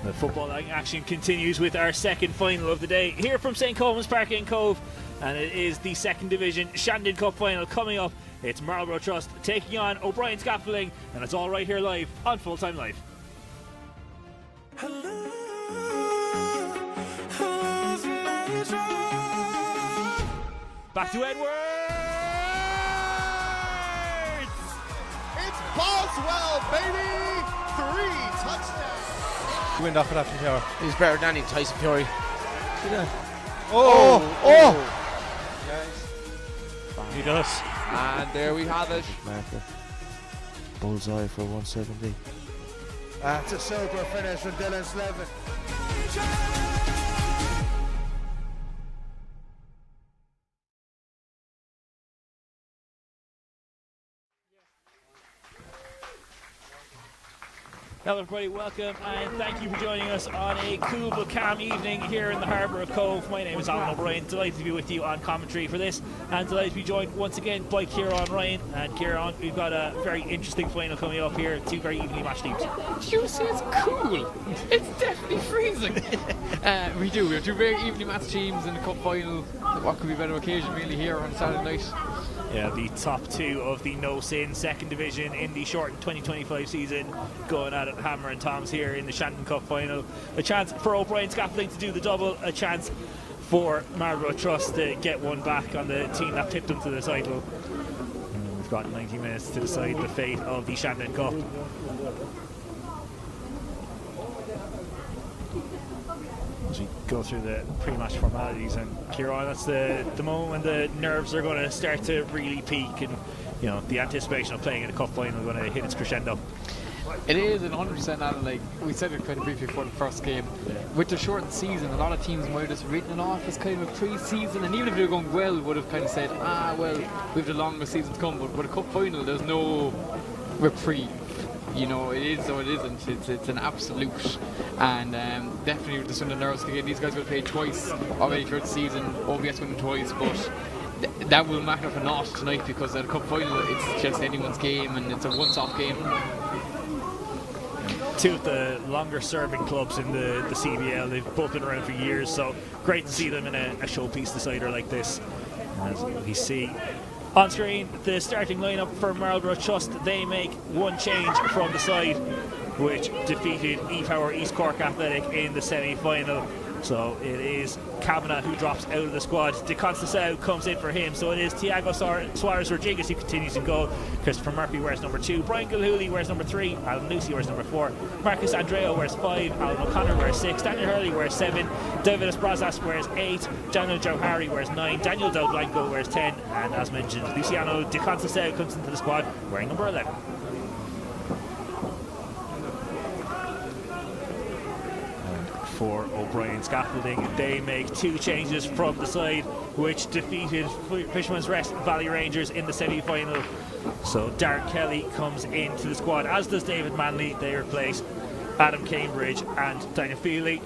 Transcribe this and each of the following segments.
The footballing action continues with our second final of the day here from St. Colman's Park in Cobh, and it is the second division Shandon Cup Final coming up. It's Marlboro Trust taking on O'Brien Scaffolding, and it's all right here live on Full Time Live. Back to Edwards! It's Boswell, baby! 3 touchdowns! He went off of that from Tower. He's better than any Tyson Fury. Oh! Nice. He does. And there we have it. Marker. Bullseye for 170. That's a super finish from Dylan Slevin. Hello everybody, welcome and thank you for joining us on a cool but calm evening here in the harbour of Cobh. My name is Alan O'Brien, delighted to be with you on commentary for this, and delighted to be joined once again by Kieran Ryan. And Kieran, we've got a very interesting final coming up here, 2 very evenly matched teams. You say it's cool. It's definitely freezing. We have 2 very evenly matched teams in the cup final. What could be a better occasion really here on Saturday night? Yeah, the top 2 of the no-sin second division in the shortened 2025 season going at it hammer and toms here in the Shandon Cup Final. A chance for O'Brien Scaffolding to do the double, a chance for Marlboro Trust to get one back on the team that tipped them to the title. And we've got 90 minutes to decide the fate of the Shandon Cup. As we go through the pre-match formalities, and Kieran, that's the moment when the nerves are going to start to really peak, and you know the anticipation of playing in a cup final is going to hit its crescendo. It is, and 100%, Alan. Like we said it kind of briefly before the first game. With the shortened season, a lot of teams might have just written it off as kind of a pre-season, and even if they were going well, would have kind of said, well, we have the longest season to come. But with a cup final, there's no reprieve. You know, it is or it isn't. It's an absolute, and definitely just when the nerves kick in. These guys will play twice already throughout the season. OBS winning twice, but that will matter for naught tonight, because at a cup final it's just anyone's game, and it's a once-off game. 2 of the longer serving clubs in the CBL. They've both been around for years, so great to see them in a showpiece decider like this. As we see on screen the starting lineup for Marlboro Trust, they make one change from the side which defeated E-Power East Cork Athletic in the semi-final. So it is Kavanagh who drops out of the squad. De Constacao comes in for him. So it is Tiago Suarez Rodriguez who continues in goal. Christopher Murphy wears number 2. Brian Gilhooly wears number 3. Alan Lucy wears number 4. Marcus Andreo wears 5. Alan O'Connor wears 6. Daniel Hurley wears 7. David Esbrazas wears 8. Daniel Johari wears 9. Daniel Del Blanco wears 10. And as mentioned, Luciano De Constacao comes into the squad wearing number 11. For O'Brien Scaffolding, they make 2 changes from the side which defeated Fisherman's Rest Valley Rangers in the semi-final. So Darren Kelly comes into the squad, as does David Manley. They replace Adam Cambridge and Daniel Feely.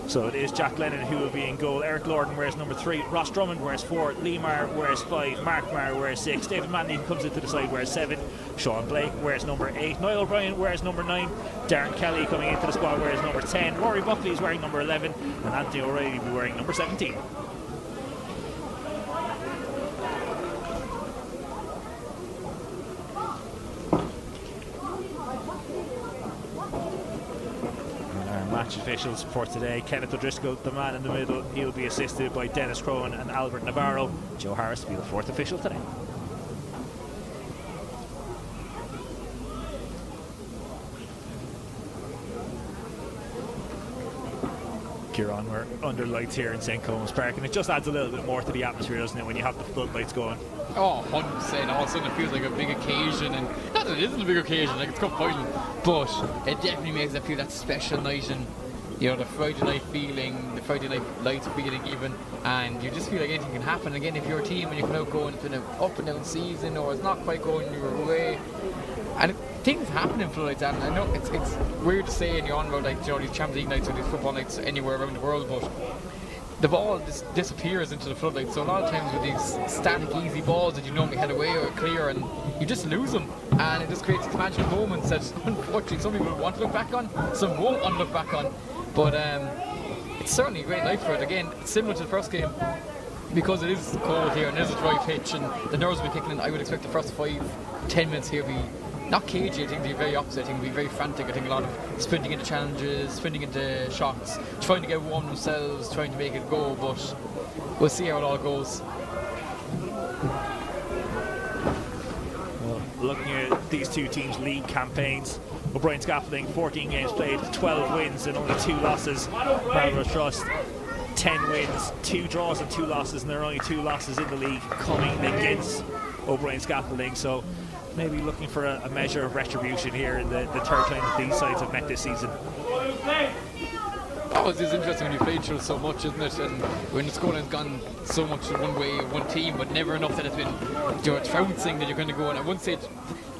So it is Jack Lennon who will be in goal. Eric Lorden wears number 3. Ross Drummond wears 4. Lee Marr wears 5. Mark Marr wears 6. David Manley comes into the side wears 7. Sean Blake wears number 8. Niall O'Brien wears number 9. Darren Kelly coming into the squad wears number 10. Rory Buckley is wearing number 11. And Anthony O'Reilly will be wearing number 17. Match officials for today: Kenneth O'Driscoll, the man in the middle. He'll be assisted by Dennis Crone and Albert Navarro. Joe Harris will be the 4th official today. Kieran, we're under lights here in St. Colman's Park, and it just adds a little bit more to the atmosphere, doesn't it, when you have the floodlights going? Oh, 100%. All of a sudden it feels like a big occasion, and not that it isn't a big occasion, like it's cup final, but it definitely makes it feel that special night, and you know, the Friday night feeling, the Friday night lights feeling even, and you just feel like anything can happen. Again, if you're a team and you can now go into an up and down season, or it's not quite going your way, and things happen in floodlights, and I know it's weird to say, and you're on about like, you know, these Champions League nights or these football nights anywhere around the world, but the ball just disappears into the floodlights. So a lot of times with these static, easy balls that you normally head away or clear, and you just lose them, and it just creates these magical moments that unfortunately some people want to look back on, some won't want to look back on. But it's certainly a great night for it. Again, it's similar to the first game because it is cold here and it is a dry pitch and the nerves will be kicking in. I would expect the first 5-10 minutes here be not cagey. I think they'll be very opposite. I think they'll be very frantic. I think a lot of sprinting into challenges, sprinting into shots, trying to get warm themselves, trying to make it go. But we'll see how it all goes. Well, looking at these two teams' league campaigns, O'Brien Scaffolding 14 games played, 12 wins and only 2 losses. Marlboro Trust 10 wins, 2 draws and 2 losses, and there are only 2 losses in the league coming against O'Brien Scaffolding. So maybe looking for a measure of retribution here in the third time that these sides have met this season. Oh, it's interesting when you play each other so much, isn't it? And when the scoreline's gone so much one way, one team, but never enough that it's been trouncing that you're going to go. And at one stage,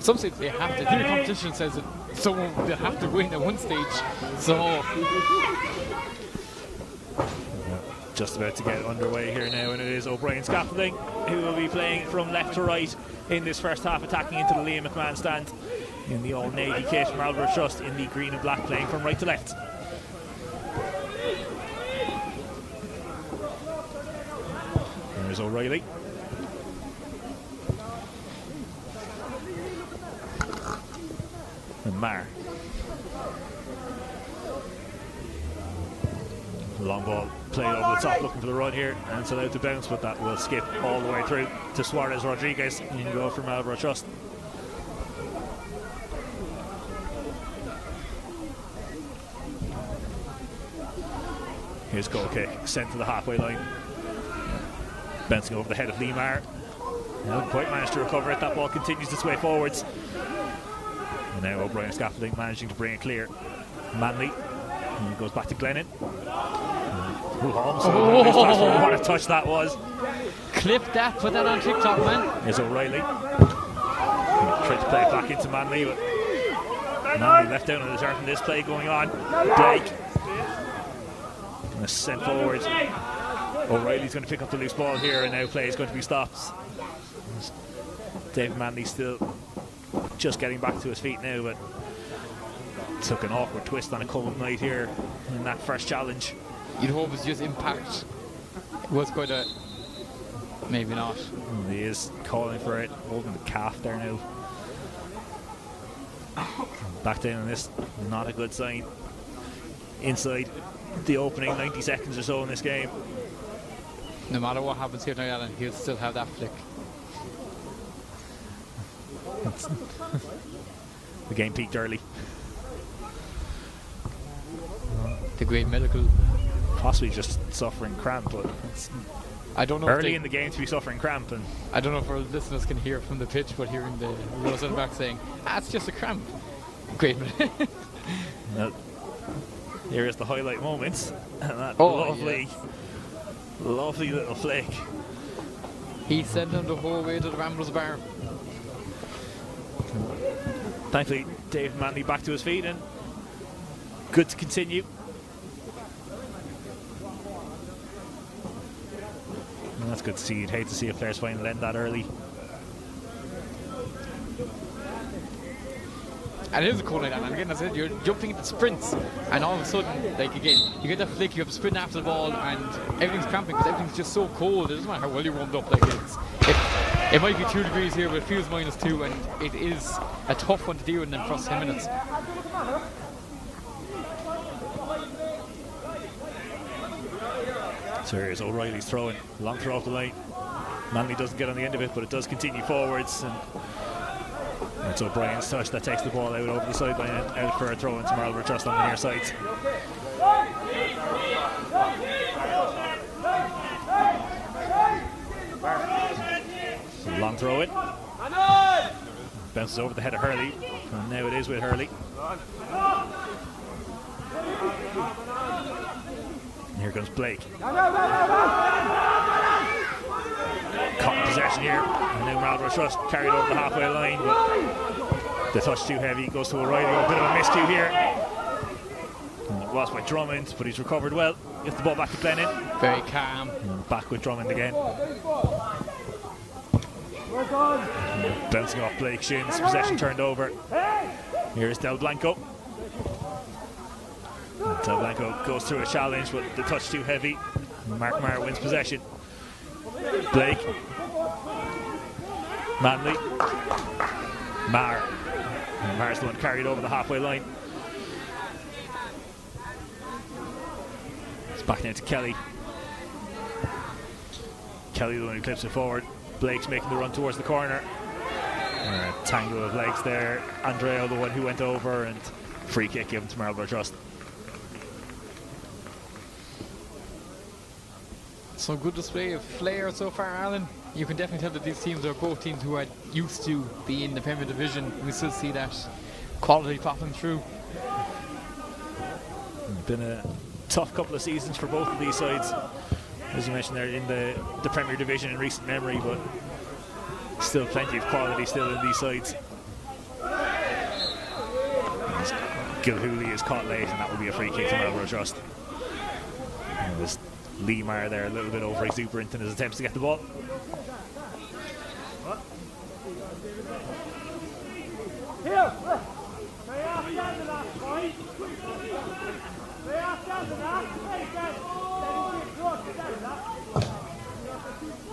some stages they have to. The competition says that someone will have to win at one stage. So just about to get underway here now, and it is O'Brien Scaffolding who will be playing from left to right in this first half, attacking into the Liam McMahon stand in the all-navy kit. Marlboro Trust in the green and black, playing from right to left. There's O'Reilly. And Marr. Long ball played over the top, looking for the run here, and it's allowed to bounce, but that will skip all the way through to Suarez Rodriguez in goal for Marlboro Trust. Here's goal kick, sent to the halfway line. Bouncing over the head of Limar. Hasn't quite managed to recover it. That ball continues its way forwards. And now O'Brien Scaffolding managing to bring it clear. Manley. And he goes back to Glennon. What a touch that was. clip that, put that on TikTok, man. Here's O'Reilly. Tried to play it back into Manley, but Manley left down on the turf in this play going on. Blake. And sent forward. O'Reilly's going to pick up the loose ball here, and now play is going to be stopped. David Manley still just getting back to his feet now, but took an awkward twist on a cold night here in that first challenge. You'd hope it's just impact. It was quite a... maybe not. He is calling for it, holding the calf there now. Back down on this, not a good sign. Inside the opening 90 seconds or so in this game. No matter what happens here tonight, Alan, he'll still have that flick. The game peaked early. The great medical. Possibly just suffering cramp, but it's I don't know early in the game to be suffering cramp. And I don't know if our listeners can hear from the pitch, but hearing the Rose at the back saying, it's just a cramp. Great. Here is the highlight moment, and that lovely little flick. He sent them the whole way to the Ramblers bar. Thankfully, Dave Manley back to his feet, and good to continue. And that's good to see. You'd hate to see a player's final end that early. And it is a cool night, and again, as I said, you're jumping into sprints, and all of a sudden, like again, you get that flick, you have to sprint after the ball, and everything's cramping because everything's just so cold. It doesn't matter how well you're warmed up. Like it might be 2 degrees here, but it feels -2, and it is a tough one to deal with in the first 10 minutes. So here's O'Reilly's throwing, long throw off the line. Manley doesn't get on the end of it, but it does continue forwards. And it's O'Brien's touch that takes the ball out over the sideline and out for a throw into Marlboro Trust on the near side. So long throw in. Bounces over the head of Hurley, and now it is with Hurley. And here comes Blake. Caught in possession here, and now Marlboro Trust carried over the halfway line, but the touch too heavy, goes to O'Reilly. A bit of a miscue here. And it was by Drummond, but he's recovered well. Gets the ball back to Glennon. Very calm. And back with Drummond again. Bouncing off Blake's shins, possession turned over. Here's Del Blanco. Del Blanco goes through a challenge, but the touch too heavy. Mark Maher wins possession. Blake. Manley. Maher. Maher's the one carried over the halfway line. It's back now to Kelly. Kelly the one who clips it forward. Blake's making the run towards the corner. Tango of legs there. Andreo the one who went over, and free kick given to Marlboro Trust. So good display of flair so far, Alan. You can definitely tell that these teams are both teams who are used to being in the Premier Division. We still see that quality popping through. Been a tough couple of seasons for both of these sides, as you mentioned there, in the Premier Division in recent memory, but still plenty of quality still in these sides. Gilhooly is caught late, and that will be a free kick to Marlboro Trust. And there's Lee Maher there a little bit over exuberant in his attempts to get the ball.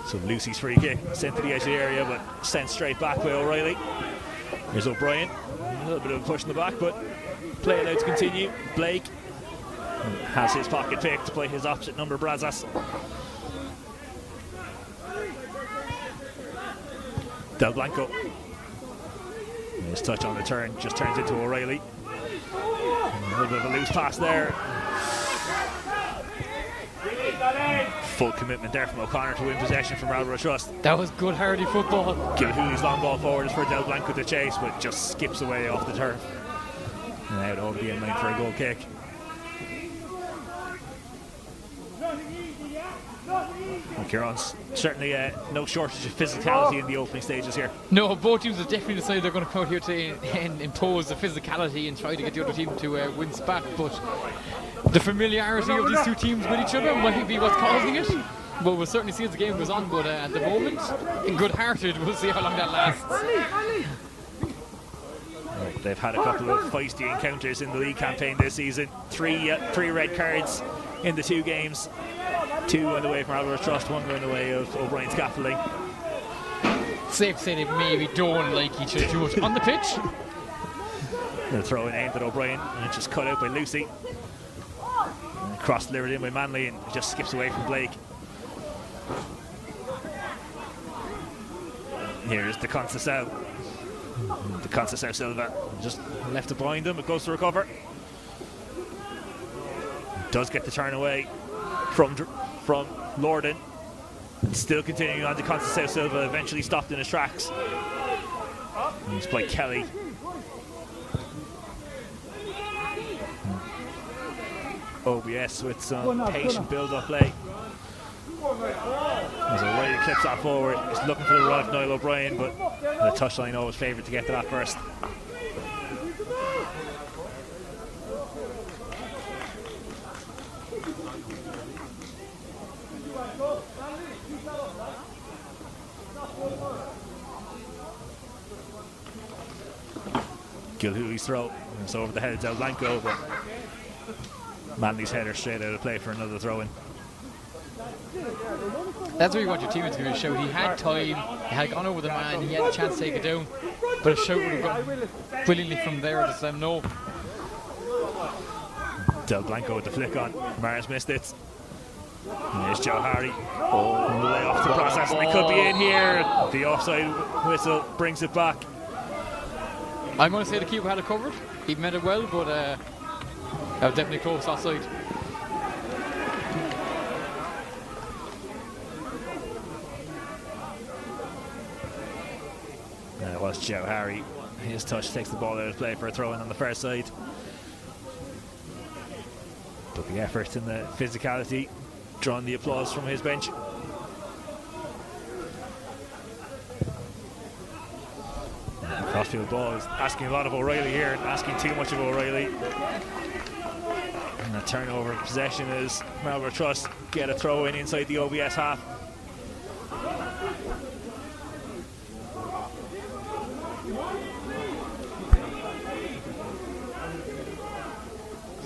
So Lucy's free kick sent to the edge of the area, but sent straight back by O'Reilly. Here's O'Brien, a little bit of a push in the back, but play allowed to continue. Blake has his pocket pick to play his opposite number, Brazas. Del Blanco. His touch on the turn just turns into O'Reilly. A little bit of a loose pass there. Full commitment there from O'Connor to win possession from Marlboro Trust. That was good hardy football. Gilhooly's long ball forward is for Del Blanco to chase, but just skips away off the turf. And out over the end line for a goal kick. Kieran's certainly no shortage of physicality in the opening stages here. No, both teams have definitely decided they're going to come out here to impose the physicality and try to get the other team to win back, but the familiarity of these two teams with each other might be what's causing it. But we'll certainly see as the game goes on, but at the moment, in good-hearted, we'll see how long that lasts. Right, they've had a couple of feisty encounters in the league campaign this season. Three red cards in the 2 games. 2 on the way from Marlboro Trust, 1 going the way of O'Brien scaffolding. Safe to say they maybe don't like each other too much on the pitch. The throw in aimed at O'Brien, and it's just cut out by Lucy. Cross delivered in by Manley, and it just skips away from Blake. Here's the Conceição. The Conceição Silva just left it behind him. It goes to recover. Does get the turn away from Lorden. Still continuing on to Conceição Silva, eventually stopped in his tracks. And he's by Kelly. OBS with some patient build-up play. As O'Reilly clips that forward, he's looking for the run of Niall O'Brien, but the touchline always favoured to get to that first. Gilhooly's throw, it's over the head of Del Blanco, but Manley's header straight out of play for another throw-in. That's what you want your teammates to give a shout. He had time, he had gone over the man, he had a chance to take it down, but a shout would have gone brilliantly from there to let them know. Del Blanco with the flick on, Mars missed it. And there's Joe Harry, on the way off the process, and they could be in here. The offside whistle brings it back. I'm going to say the keeper had it covered. He meant it well, but that was definitely close offside. And it was Joe Harry. His touch takes the ball out of play for a throw-in on the far side. But the effort and the physicality drawing the applause from his bench. Crossfield ball is asking a lot of O'Reilly here, and asking too much of O'Reilly. And a turnover of possession as Marlboro Trust get a throw in inside the OBS half.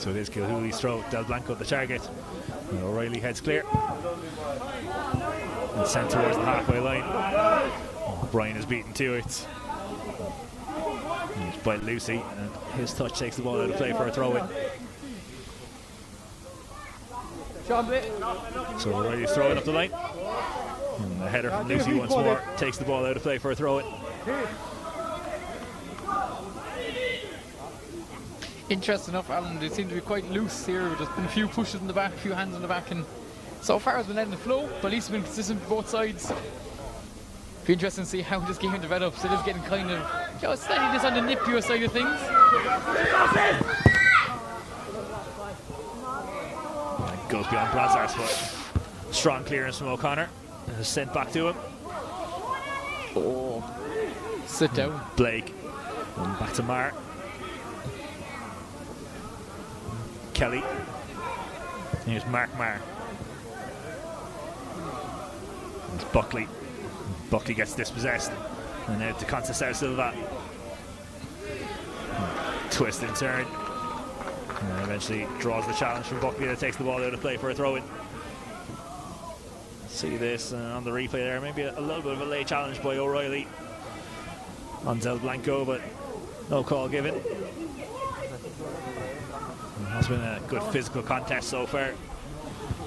So it is Kilhooley's throw. Del Blanco the target. And O'Reilly heads clear. And sent towards the halfway line. Brian is beaten to it. He's by Lucy, and his touch takes the ball out of play for a throw-in. So O'Reilly's throwing up the line. And the header from Lucy once more takes the ball out of play for a throw-in. Interesting enough, Alan, they seem to be quite loose here. There's been a few pushes in the back, a few hands in the back, and so far it's been letting it flow, but at least it's been consistent for both sides. Be interesting to see how this game develops. It is getting kind of slightly just on the nippier side of things. And goes beyond Brazar's foot. Strong clearance from O'Connor. And is sent back to him. Oh, sit down. Blake. And back to Marr. Kelly. Here's Mark Marr. It's Buckley. Buckley gets dispossessed. And now to Conceição Silva. Twist and turn. And eventually draws the challenge from Buckley that takes the ball out of play for a throw-in. See this on the replay there. Maybe a little bit of a late challenge by O'Reilly on Del Blanco, but no call given. It has been a good physical contest so far.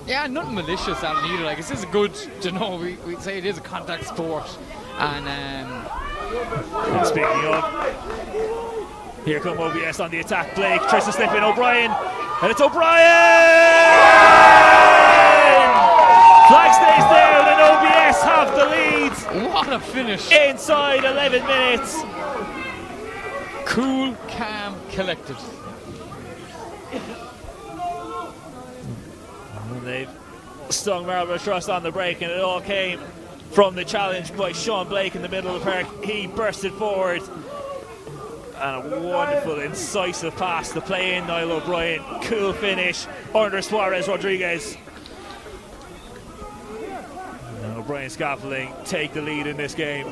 Yeah, nothing malicious, Alan, either. Like, this is a good, you know, we say it is a contact sport. And speaking of, here come OBS on the attack. Blake tries to slip in O'Brien, and it's O'Brien! Flag stays down, and OBS have the lead. What a finish! Inside 11 minutes. Cool, calm, collected. And they've stung Marlboro Trust on the break, and it all came from the challenge by Sean Blake in the middle of the park. He bursted forward, and a wonderful, incisive pass to play in Niall O'Brien. Cool finish under Suarez Rodriguez. And O'Brien Scaffolding take the lead in this game.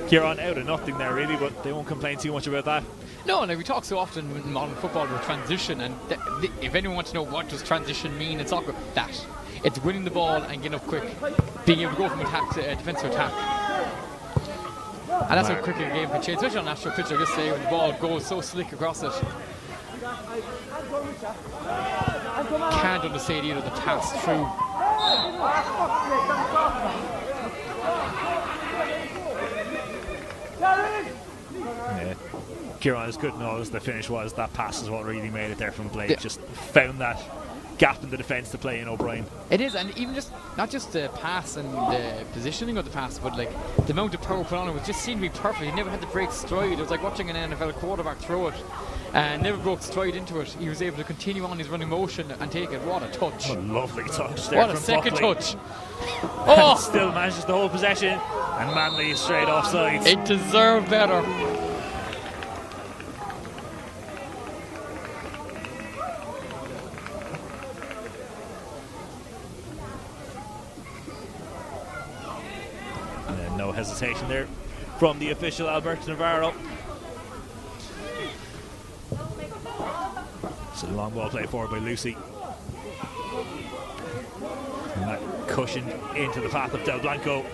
Kieran out of nothing there really, but they won't complain too much about that. No, like we talk so often in modern football about transition, and if anyone wants to know what does transition mean in soccer, that. It's winning the ball and getting up quick, being able to go from attack to defence to attack. And that's how quickly the game can change, especially on national pitch like this day when the ball goes so slick across it. Can't understate either the pass through. Yeah. Kieran is good knows the finish was that pass is what really made it there from Blake. Just found that gap in the defence to play in O'Brien. It is, and even just not just the pass and the positioning of the pass, but like the amount of power put on it was just seemed to be perfect. He never had to break stride. It was like watching an NFL quarterback throw it and never broke stride into it. He was able to continue on his running motion and take it. What a touch. What a lovely touch there. What a from second Buckley. touch. Oh! Still manages to hold possession, and Manley is straight offside. It deserved better. And no hesitation there from the official Alberto Navarro. It's a long ball play forward by Lucy. And that cushioned into the path of Del Blanco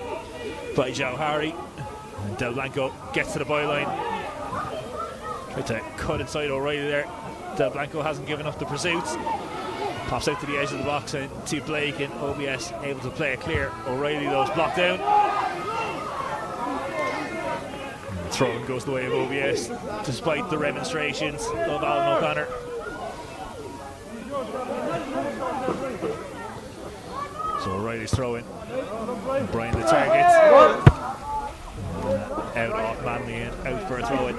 by Joe Harry. And Del Blanco gets to the byline. Tried to cut inside O'Reilly there. Del Blanco hasn't given up the pursuits. Pops out to the edge of the box and to Blake, and OBS able to play it clear. O'Reilly though is blocked down. And the throw goes the way of OBS despite the remonstrations of Alan O'Connor. So O'Reilly's throwing. Brian the target. Out off Manley and out for a throw in.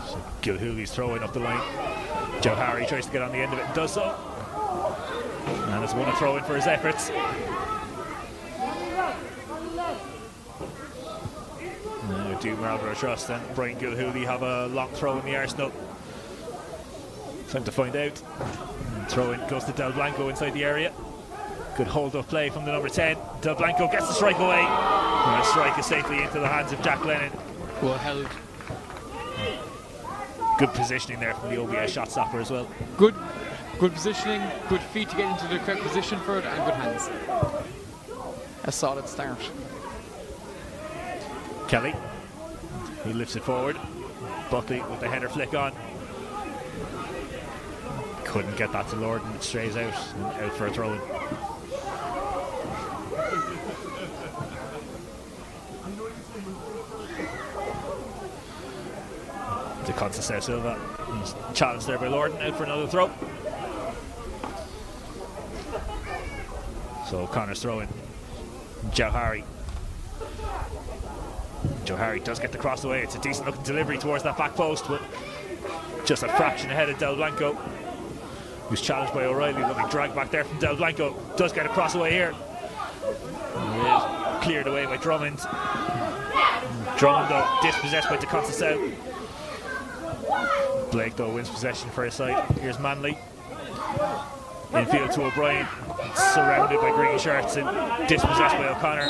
So Gilhooley's throwing up the line. Joe Harry tries to get on the end of it and does so. And has won a throw in for his efforts. do Marlboro Trust, and Brian Gilhooly have a long throw in the arsenal. Time to find out. Throw in goes to Del Blanco inside the area. Good hold up play from the number 10. Del Blanco gets the strike away. And the strike is safely into the hands of Jack Lennon. Well held. Good positioning there from the OBS shot stopper as well. Good positioning, good feet to get into the correct position for it, and good hands. A solid start. Kelly, he lifts it forward. Buckley with the header flick on. Couldn't get that to Lord, and it strays out for a throw-in. To Conceição Silva. He's challenged there by Lorden, out for another throw. So O'Connor's throwing. Joe Harry. Joe Harry does get the cross away. It's a decent looking delivery towards that back post, but just a fraction ahead of Del Blanco, who's challenged by O'Reilly. Lovely drag back there from Del Blanco. Does get a cross away here. Cleared away by Drummond. Drummond though dispossessed by De Conceição. Blake though wins possession for his side. Here's Manley. Infield to O'Brien. Surrounded by green shirts and dispossessed by O'Connor.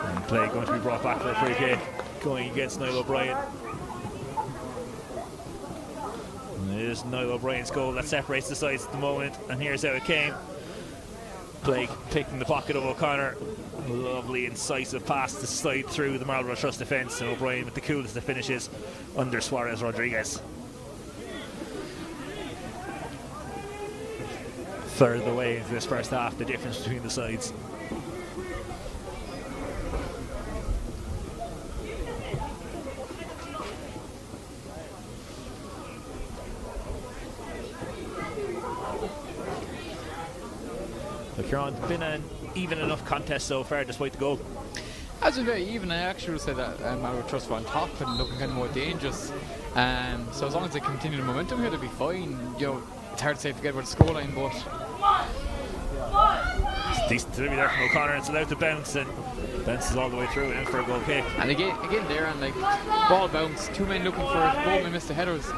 And play going to be brought back for a free kick going against Niall O'Brien. And it is Niall O'Brien's goal that separates the sides at the moment, and here's how it came. Blake picking the pocket of O'Connor. Lovely incisive pass to slide through the Marlboro Trust defence, and O'Brien with the coolest of finishes under Suarez Rodriguez. Third of the way into this first half, the difference between the sides. Kieran, been an even enough contest so far despite the goal. Has been very even. I actually would say that Marlboro Trust were on top and looking kind of more dangerous. So as long as they continue the momentum here, they'll be fine. You know, it's hard to say forget about the scoreline, but it's a decent delivery there from O'Connor. It's allowed to bounce and bounces all the way through and in for a goal kick. And again there, and like ball bounce, two men looking for it, both men missed the headers.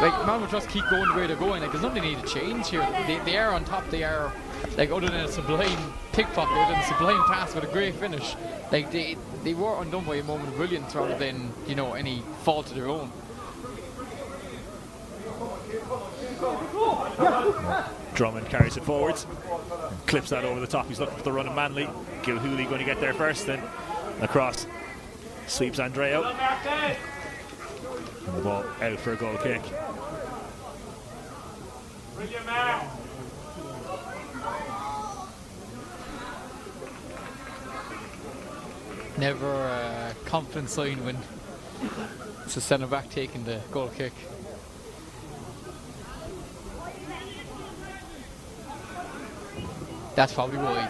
Like Marlboro Trust keep going the way they're going. Like there's nothing they need to change here. They are on top. They are. Like other than a sublime pickpocket, other than a sublime pass with a great finish, like they were undone by a moment of brilliance rather than, you know, any fault of their own. Drummond carries it forwards, clips that over the top. He's looking for the run of Manley. Gilhooly going to get there first, then across, sweeps Andreo, and the ball out for a goal kick. Never a confident sign when it's a centre back taking the goal kick. That's probably why.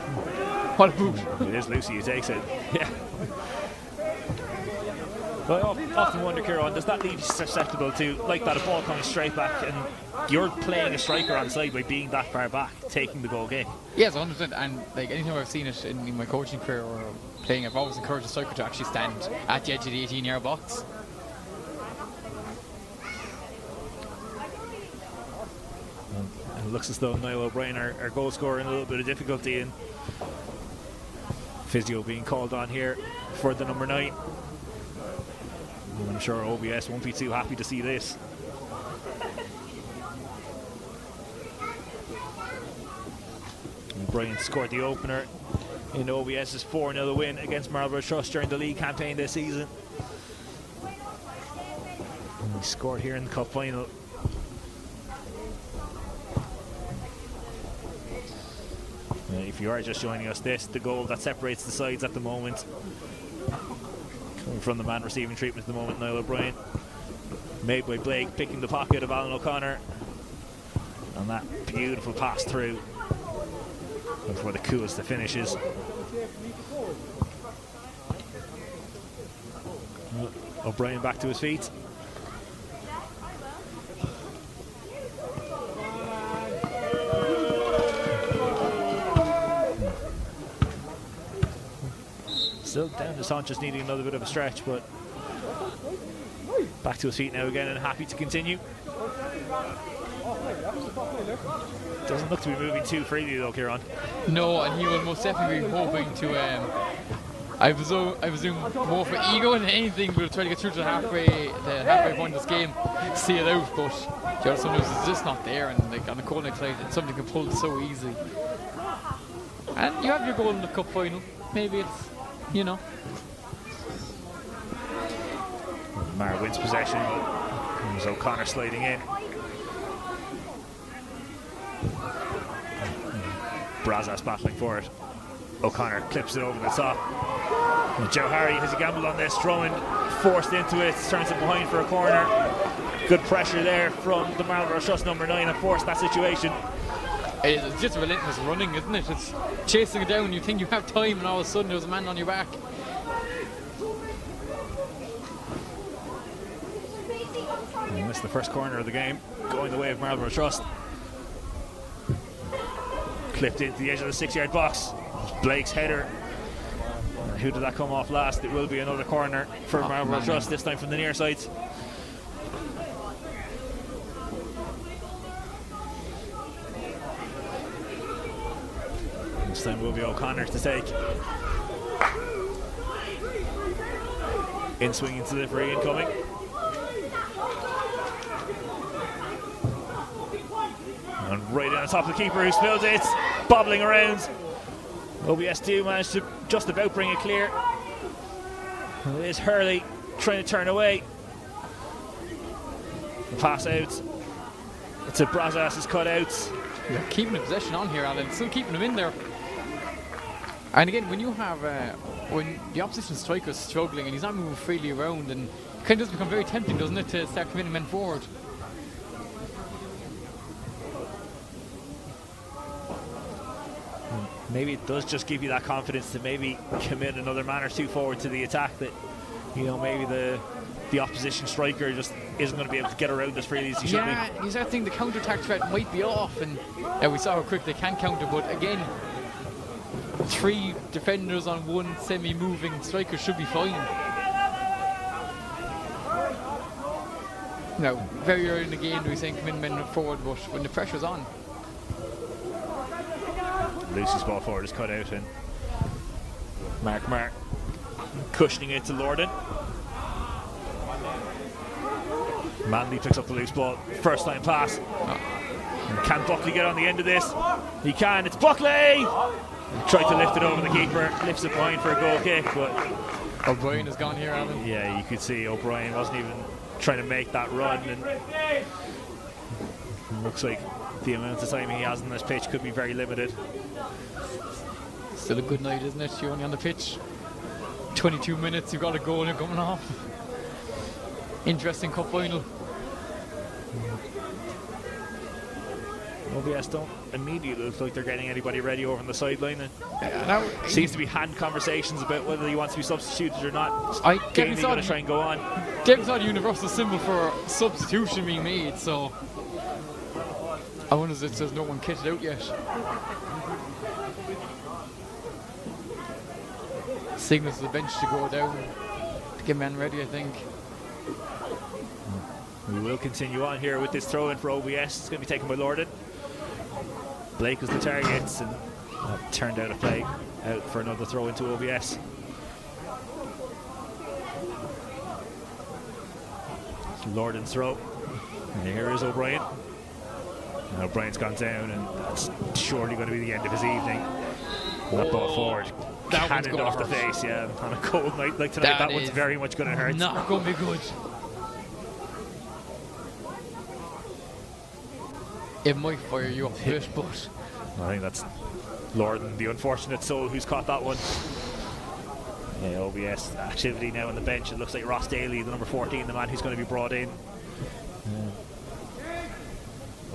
What a move. It is Lucy who takes it. Yeah. But I often wonder, Kieran, does that leave you susceptible to, like that, a ball coming straight back and you're playing a striker on side by being that far back, taking the goal kick? Yes, 100%. And like anytime I've seen it in my coaching career or playing, I've always encouraged a striker to actually stand at the edge of the 18-yard box. It looks as though Niall O'Brien, our goal scorer, in a little bit of difficulty, and physio being called on here for the number 9. I'm sure OBS won't be too happy to see this. O'Brien scored the opener in OBS's 4-0 win against Marlboro Trust during the league campaign this season. And he scored here in the cup final. If you are just joining us, the goal that separates the sides at the moment, coming from the man receiving treatment at the moment, Niall O'Brien, made by Blake, picking the pocket of Alan O'Connor, and that beautiful pass through for the coolest of finishes. O'Brien back to his feet. Still down to Sanchez, needing another bit of a stretch, but back to his feet now again and happy to continue. Doesn't look to be moving too freely though, Kieran. No, and he will most definitely be hoping to, I presume more for ego than anything, but try to get through to the halfway point of this game, see it out, but sometimes it's just not there, and like on a cold night side, something can pull so easily. And you have your goal in the cup final. Maybe it's, you know. Mar wins possession. There's O'Connor sliding in. Brazas battling for it. O'Connor clips it over the top. And Joe Harry has a gamble on this, throwing forced into it, turns it behind for a corner. Good pressure there from the Marlboro Trust number 9 and forced that situation. It's just relentless running, isn't it? It's chasing it down, you think you have time, and all of a sudden there's a man on your back. And missed the first corner of the game, going the way of Marlboro Trust. Clipped into the edge of the 6-yard box. Blake's header. Who did that come off last? It will be another corner for Marlboro Trust, this time from the near side. This time will be O'Connor to take. In swinging delivery incoming. And right on top of the keeper who spilled it, bobbling around. OBS do managed to just about bring it clear. And it is Hurley trying to turn away. The pass out. It's a Brazas' cut out. You're keeping the possession on here, Alan. Still keeping them in there. And again, when you have when the opposition striker is struggling and he's not moving freely around, and it kind of does become very tempting, doesn't it, to start committing men forward. Maybe it does just give you that confidence to maybe commit another man or two forward to the attack, that, you know, maybe the opposition striker just isn't going to be able to get around as freely as he should be. Yeah, you start thinking the counter-attack threat might be off, and we saw how quick they can counter, but again, 3 defenders on 1 semi-moving striker should be fine. Now, very early in the game we're saying come in men forward, but when the pressure's on. Lucy's ball forward is cut out, and Mark cushioning it to Lorden. Manley picks up the loose ball, first time pass. And can Buckley get on the end of this? He can, it's Buckley! Tried to lift it over the keeper, lifts it behind for a goal kick, but O'Brien has gone here, Alan. yeah, you could see O'Brien wasn't even trying to make that run, and looks like the amount of time he has on this pitch could be very limited. Still a good night, isn't it? You're only on the pitch 22 minutes, you've got a goal and you're coming off. Interesting cup final. OBS don't immediately look like they're getting anybody ready over on the sideline. Now, Seems to be hand conversations about whether he wants to be substituted or not. I Game going to try and go on. Definitely saw the universal symbol for substitution being made, so I wonder if it says no one kitted out yet. Signals to the bench to go down to get men ready, I think. We will continue on here with this throw in for OBS. It's going to be taken by Lorden. Blake was the target, and that turned out a play out for another throw into OBS. Lorden's throw. And here is O'Brien. And O'Brien's gone down, and that's surely going to be the end of his evening. And that ball forward. That one's Cannoned gonna off the hurt. face, yeah. On a cold night like tonight, that one's very much going to hurt. Not going to be good. It might fire you up a bit, but I think that's Lorden, the unfortunate soul, who's caught that one. Yeah, OBS activity now on the bench. It looks like Ross Daly, the number 14, the man who's going to be brought in.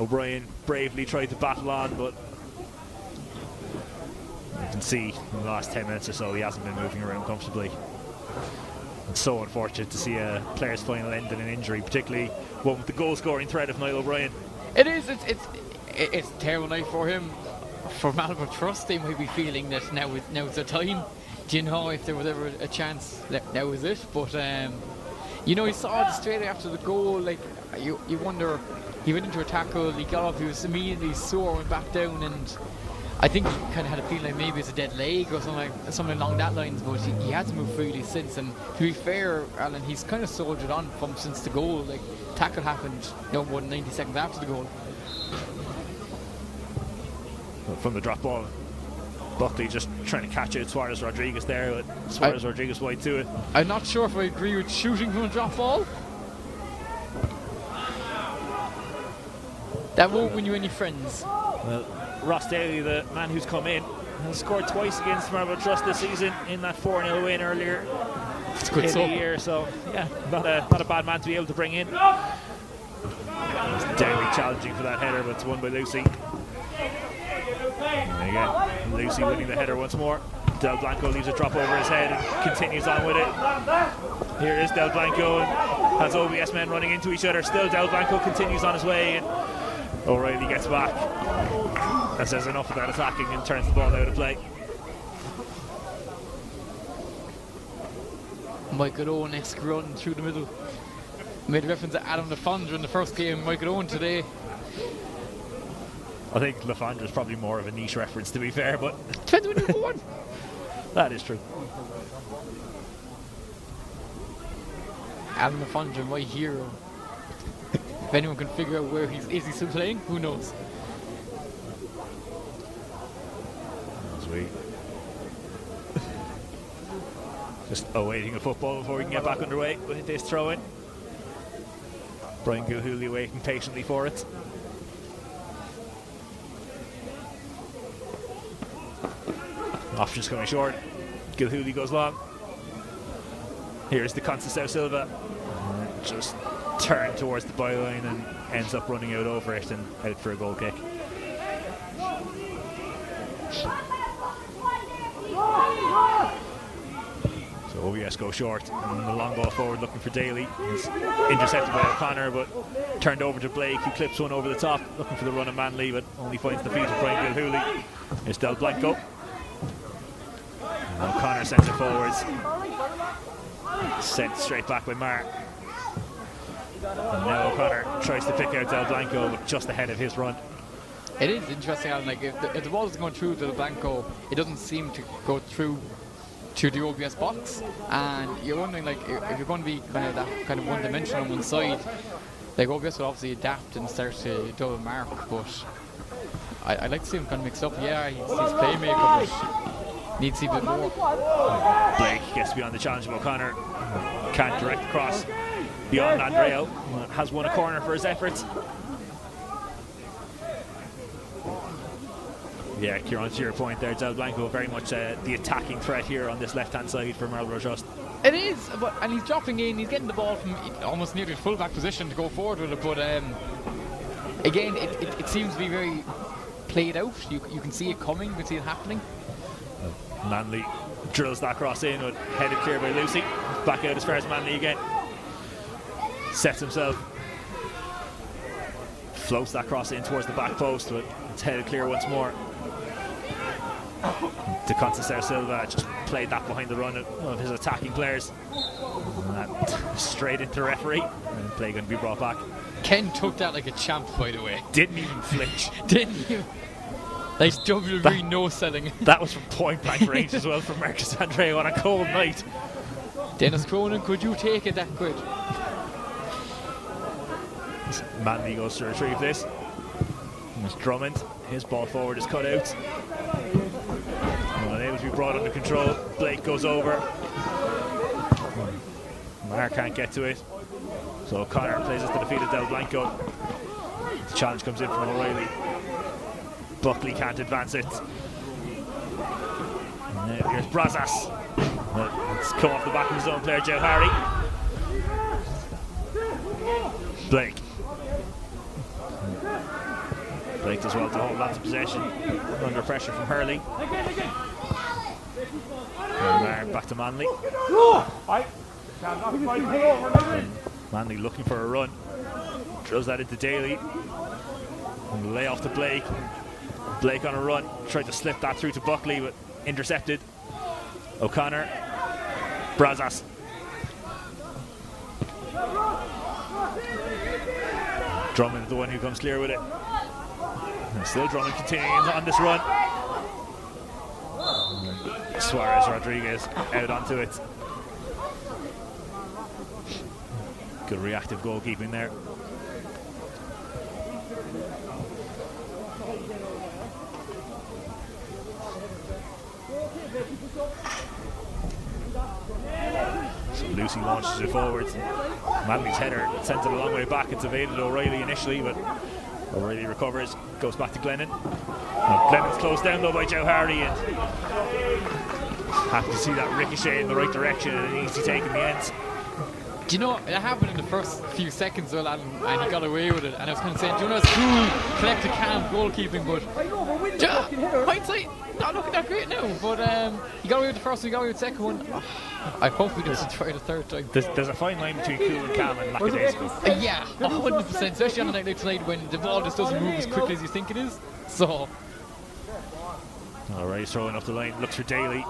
O'Brien bravely tried to battle on, but you can see in the last 10 minutes or so he hasn't been moving around comfortably. It's so unfortunate to see a player's final end in an injury, particularly one with the goal scoring threat of Niall O'Brien. it is. It's a terrible night for him. For Marlboro Trust, they might be feeling that now is the time. Do you know if there was ever a chance that was it? But you know, he saw it straight after the goal. Like you wonder, he went into a tackle, he got up, he was immediately sore, went back down, and I think he kind of had a feeling like maybe it's a dead leg or something along that lines. But he had to move freely since. And to be fair, Alan, he's kind of soldiered on from since the goal. Like tackle happened no more than 90 seconds after the goal. From the drop ball, Buckley just trying to catch out Suarez Rodriguez there, but Suarez Rodriguez wide to it. I'm not sure if I agree with shooting from a drop ball. That won't win you any friends. Well, Ross Daly, the man who's come in, has scored twice against Marlboro Trust this season in that 4-0 win earlier in the year. So yeah, not a bad man to be able to bring in. It's Daly challenging for that header, but it's won by Lucy. And again, Lucy winning the header once more. Del Blanco leaves a drop over his head and continues on with it. Here is Del Blanco and has OBS men running into each other. Still Del Blanco continues on his way, and O'Reilly gets back. That says enough about attacking and turns the ball out of play. Michael Owen next run through the middle. Made reference to Adam Lafondra in the first game. Michael Owen today. I think Lafondra is probably more of a niche reference, to be fair, but depends on number one. That is true. Adam Lafondra, my hero. If anyone can figure out where is he still playing, who knows? Sweet. Just awaiting a football before we can get back underway with this throw-in. Brian Gilhooly waiting patiently for it. Options coming short. Gilhooly goes long. Here's the Conceição Silva. Just turned towards the byline and ends up running out over it and out for a goal kick. So OBS go short and the long ball forward looking for Daly. He's intercepted by O'Connor but turned over to Blake, who clips one over the top looking for the run of Manley but only finds the feet of Brian Gilhooly. Here's Del Blanco. And O'Connor sends it forwards. Sent straight back by Marr. And now O'Connor tries to pick out Del Blanco but just ahead of his run. It is interesting, Alan, like if the ball is going through Del Blanco, it doesn't seem to go through to the OBS box, and you're wondering like if you're going to be kind of that kind of one-dimensional on one side, like OBS will obviously adapt and start to double mark, but I like to see him kind of mixed up. Yeah, he's playmaker, but needs to see a bit more. Blake gets beyond the challenge of O'Connor, can't direct the cross beyond Andreo, has won a corner for his efforts. Yeah, Kieran, to your point there, Del Blanco very much the attacking threat here on this left-hand side for Marlboro Trust. It is, and he's dropping in, he's getting the ball from almost near the full-back position to go forward with it, but again, it seems to be very played out. You can see it coming, you can see it happening. Manley drills that cross in, but headed clear by Lucy. Back out as far as Manley again. Sets himself. Floats that cross in towards the back post, but it's headed clear once more. To Conceição Silva, just played that behind the run of his attacking players. And that straight into the referee. And play going to be brought back. Ken took that like a champ, by the way. Didn't even flinch. Didn't even. Like WWE no selling. That was from point blank range as well from Marcus Andreo on a cold night. Dennis Cronin, could you take it that quick? Manley goes to retrieve this. There's Drummond. His ball forward is cut out. Unable to be brought under control. Blake goes over. Marr can't get to it. So O'Connor plays it to the feet of Del Blanco. The challenge comes in from O'Reilly. Buckley can't advance it. And now here's Brazas. It's come off the back of his own player, Joe Harry. Blake. Blake does well to hold on to possession under pressure from Hurley. Back to Manley. Manley looking for a run. Drills that into Daly. And lay off to Blake. Blake on a run. Tried to slip that through to Buckley, but intercepted. O'Connor. Brazos. Drummond, the one who comes clear with it. And still Drummond continuing on this run. Suarez Rodriguez out onto it. Good reactive goalkeeping there. So Lucy launches it forwards. Manley's header sends it a long way back. It's evaded O'Reilly initially, but O'Reilly recovers, goes back to Glennon. Glennon's closed down though by Joe Hardy, and happy to see that ricochet in the right direction and an easy take in the end. Do you know, it happened in the first few seconds, well, and he got away with it. And I was kind of saying, do you know, it's cool, collected, calm goalkeeping, but hindsight, not looking that great now. But he got away with the first one, he got away with the second one. I hope he doesn't try the third time. There's a fine line between cool and calm and lackadaisical. Yeah, 100%, especially on a night like tonight when the ball just doesn't move as quickly as you think it is. So. Alright, he's throwing up the line, looks for Daly.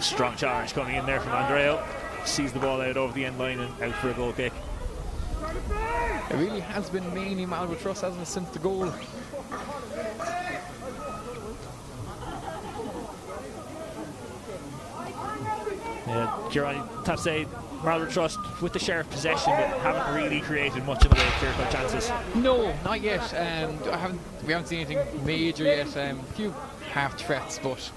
Strong challenge coming in there from Andreo. Sees the ball out over the end line and out for a goal kick. It really has been mainly Marlboro Trust, hasn't it, since the goal. Yeah, Kieran, you have to say Marlboro Trust with the share of possession, but haven't really created much in the way of clear-cut chances. No, not yet. We haven't seen anything major yet. A few half threats, but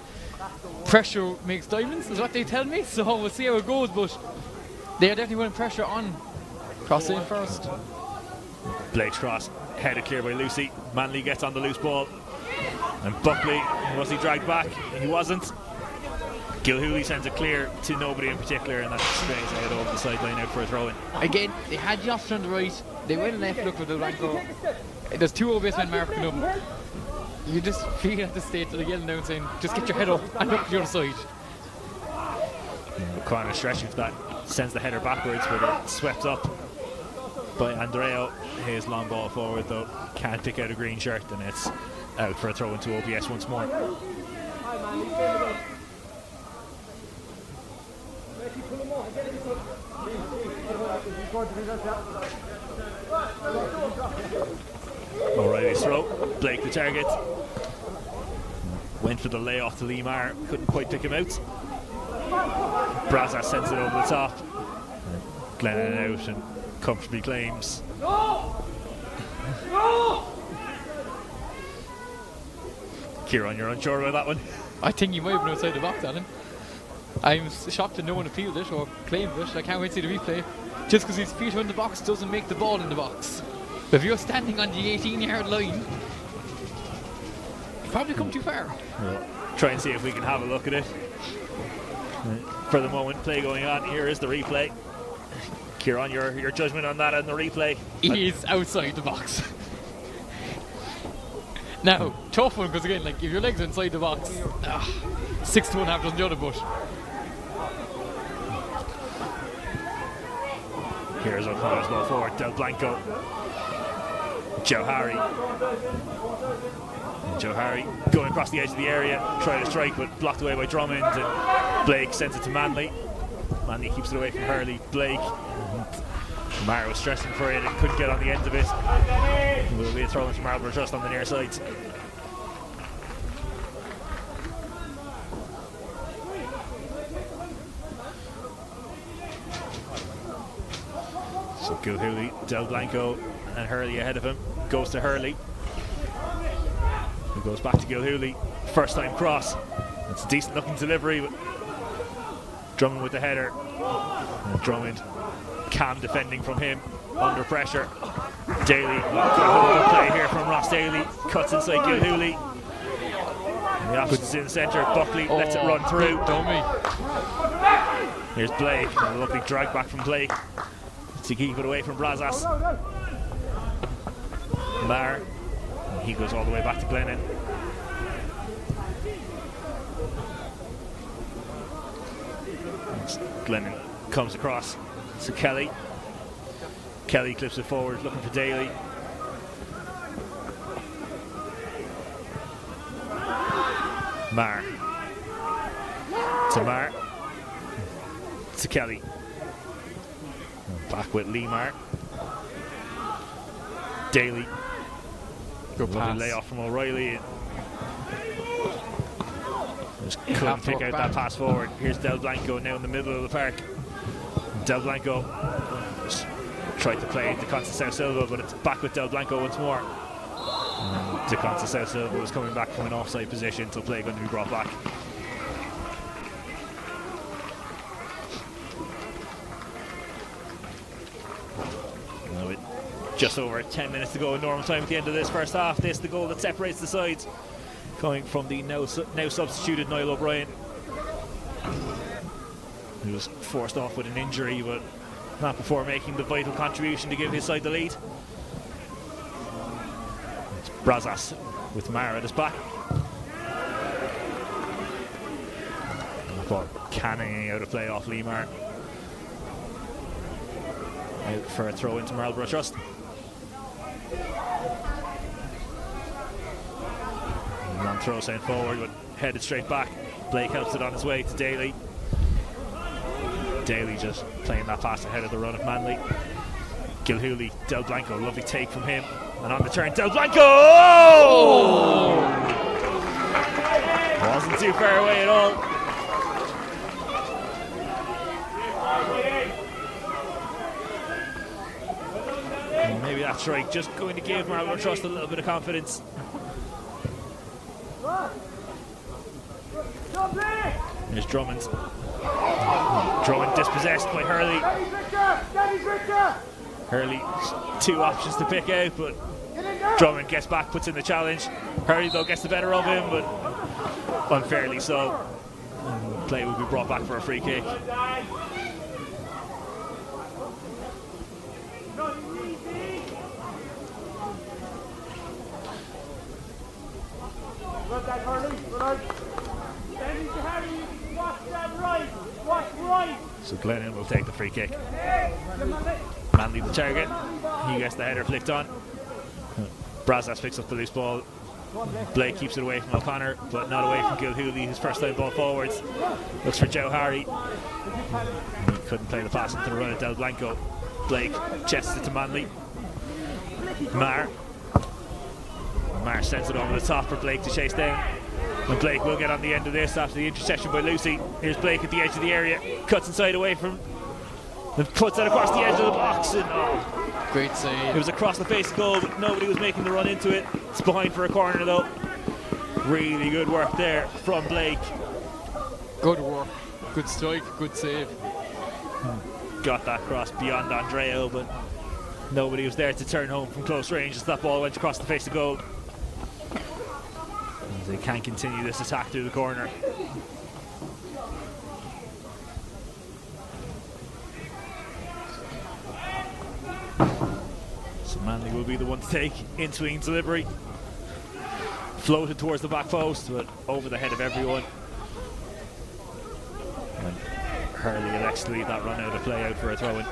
pressure makes diamonds, is what they tell me. So we'll see how it goes. But they are definitely putting pressure on. Cross in first. Blake's cross headed clear by Lucy. Manley gets on the loose ball, and Buckley, was he dragged back? He wasn't. Gilhooly sends it clear to nobody in particular, and that's straight ahead over the sideline out for a throw-in. Again, they had the option on the right. They went left, look for the Blanco. There's two OBS men marking them. You just feel at the state that they're yelling down saying, just get your head up and look to the other side. O'Connor stretching for that, sends the header backwards, but it's swept up by Andreo. His long ball forward though, can't pick out a green shirt, and it's out for a throw into OBS once more. O'Reilly's throw, Blake the target. Went for the layoff to Lemar, couldn't quite pick him out. Brazos sends it over the top. Glennon out and comfortably claims. Kieran, you're unsure about that one? I think you might have been outside the box, Alan. I'm shocked that no one appealed it or claimed it. I can't wait to see the replay. Just because his feet are in the box doesn't make the ball in the box. But if you're standing on the 18-yard line, you probably come too far. We'll try and see if we can have a look at it. For the moment, play going on. Here is the replay. Kieran, your judgment on that and the replay? He is outside the box. Now, tough one, because again, like if your legs are inside the box, 6 to 1 half doesn't the other, but here's O'Connor's ball forward. Del Blanco. Joe Harry. Joe Harry going across the edge of the area, trying to strike, but blocked away by Drummond, and Blake sends it to Manley. Manley keeps it away from Hurley. Blake. Mara was stressing for it and couldn't get on the end of it. It will be a throw in from Marlboro just on the near side. So Gilhooly, Del Blanco and Hurley ahead of him. Goes to Hurley. He goes back to Gilhooly. First time cross. It's a decent looking delivery, but Drummond with the header. And Drummond, calm defending from him, under pressure. Daly, good play here from Ross Daly. Cuts inside Gilhooly. The option's in the centre. Buckley lets it run through. Dummy. Here's Blake. A lovely drag back from Blake to keep it away from Brazos. Mar. He goes all the way back to Glennon. Glennon comes across to Kelly. Kelly clips it forward, looking for Daly. Mar. To Mar. To Kelly. Back with Lee Mar. Daly. Good Lovely pass. layoff from O'Reilly. Just couldn't pick out that pass forward. Here's Del Blanco now in the middle of the park. Del Blanco just tried to play De South Silva, but it's back with Del Blanco once more. De South Silva was coming back from an offside position, so play going to be brought back. Now with just over 10 minutes to go in normal time at the end of this first half. This the goal that separates the sides, coming from the now substituted Niall O'Brien, who was forced off with an injury, but not before making the vital contribution to give his side the lead. It's Brazas with Mara at his back. Ball canning out of play off Lemar. Out for a throw into Marlboro Trust. Long throw sent forward, but headed straight back. Blake helps it on his way to Daly. Daly just playing that pass ahead of the run of Manley. Gilhooly, Del Blanco, lovely take from him. And on the turn, Del Blanco! Oh! Wasn't too far away at all. And maybe that's right, just going to give Marlboro Trust a little bit of confidence. There's Drummond. Drummond dispossessed by Hurley. Hurley, two options to pick out, but Drummond gets back, puts in the challenge. Hurley though gets the better of him, but unfairly so. And play will be brought back for a free kick. So Glennon will take the free kick. Manley the target. He gets the header flicked on. Brazas picks up the loose ball. Blake keeps it away from O'Connor, but not away from Gilhooly, whose first line ball forwards. Looks for Joe Harry. He couldn't play the pass into the run of Del Blanco. Blake chests it to Manley. Mar sends it over the top for Blake to chase down. And Blake will get on the end of this after the interception by Lucy. Here's Blake at the edge of the area, cuts inside away from, and puts that across the edge of the box. And great save. It was across the face of goal, but nobody was making the run into it. It's behind for a corner though. Really good work there from Blake. Good work, good strike, good save. Got that cross beyond Andreo, but nobody was there to turn home from close range as that ball went across the face of goal. They can't continue this attack through the corner. So Manley will be the one to take in swing delivery. Floated towards the back post, but over the head of everyone. And Hurley elects to leave that run out of play out for a throw-in.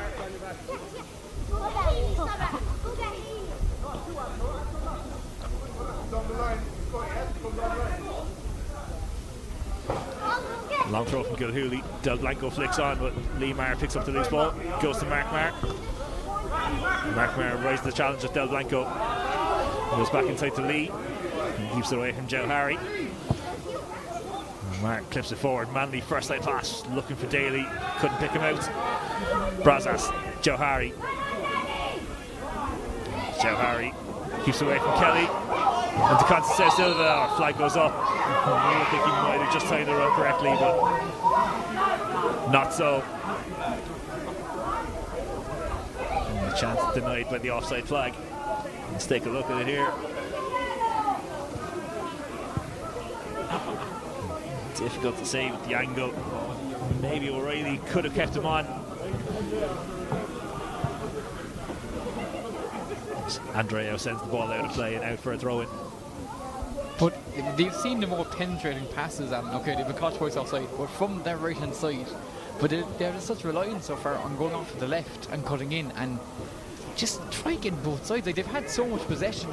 Long throw from Gilhooly. Del Blanco flicks on, but Lee Maher picks up the loose ball. Goes to Mark Maher. Mark Maher rises the challenge of Del Blanco. Goes back inside to Lee. And keeps it away from Joe Harry. Mark clips it forward. Manley first line pass. Looking for Daly. Couldn't pick him out. Brazas. Joe Harry. Joe Harry keeps away from Kelly. And De South Silva, flag goes up. I think he might have just timed the run correctly, but not so. And the chance denied by the offside flag. Let's take a look at it here. Difficult to say with the angle. Maybe O'Reilly could have kept him on. Andreo sends the ball out of play and out for a throw-in. But they've seen the more penetrating passes, and okay, they've been caught twice offside, but from their right hand side. But they're just such reliance so far on going off to the left and cutting in and just try getting both sides. Like, they've had so much possession,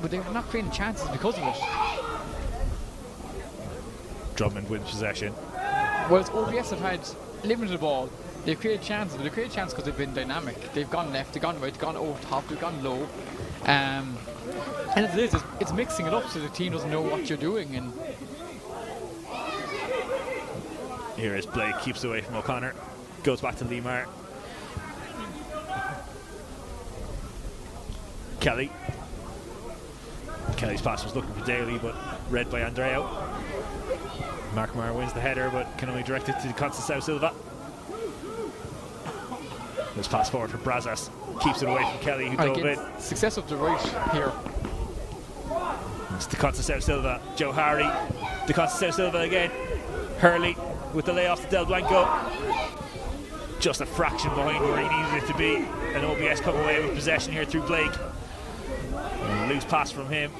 but they're not creating chances because of it. Drummond wins possession. whereas OBS have had limited ball. They've created chances, but they've created chances because they've been dynamic. They've gone left, they've gone right, they've gone over top, they've gone low. And it's mixing it up so the team doesn't know what you're doing. And here is Blake, keeps away from O'Connor, goes back to Lemar. Kelly. Kelly's pass was looking for Daly, but read by Andreo. Mark Maher wins the header, but can only direct it to Conceição Silva. This pass forward for Brazas, keeps it away from Kelly, who dove in. Success up the right here. It's to Conceição Silva, Joe Harry, to Conceição Silva again. Hurley with the layoff to Del Blanco. Just a fraction behind where he needed it to be. And OBS come away with possession here through Blake. And a loose pass from him.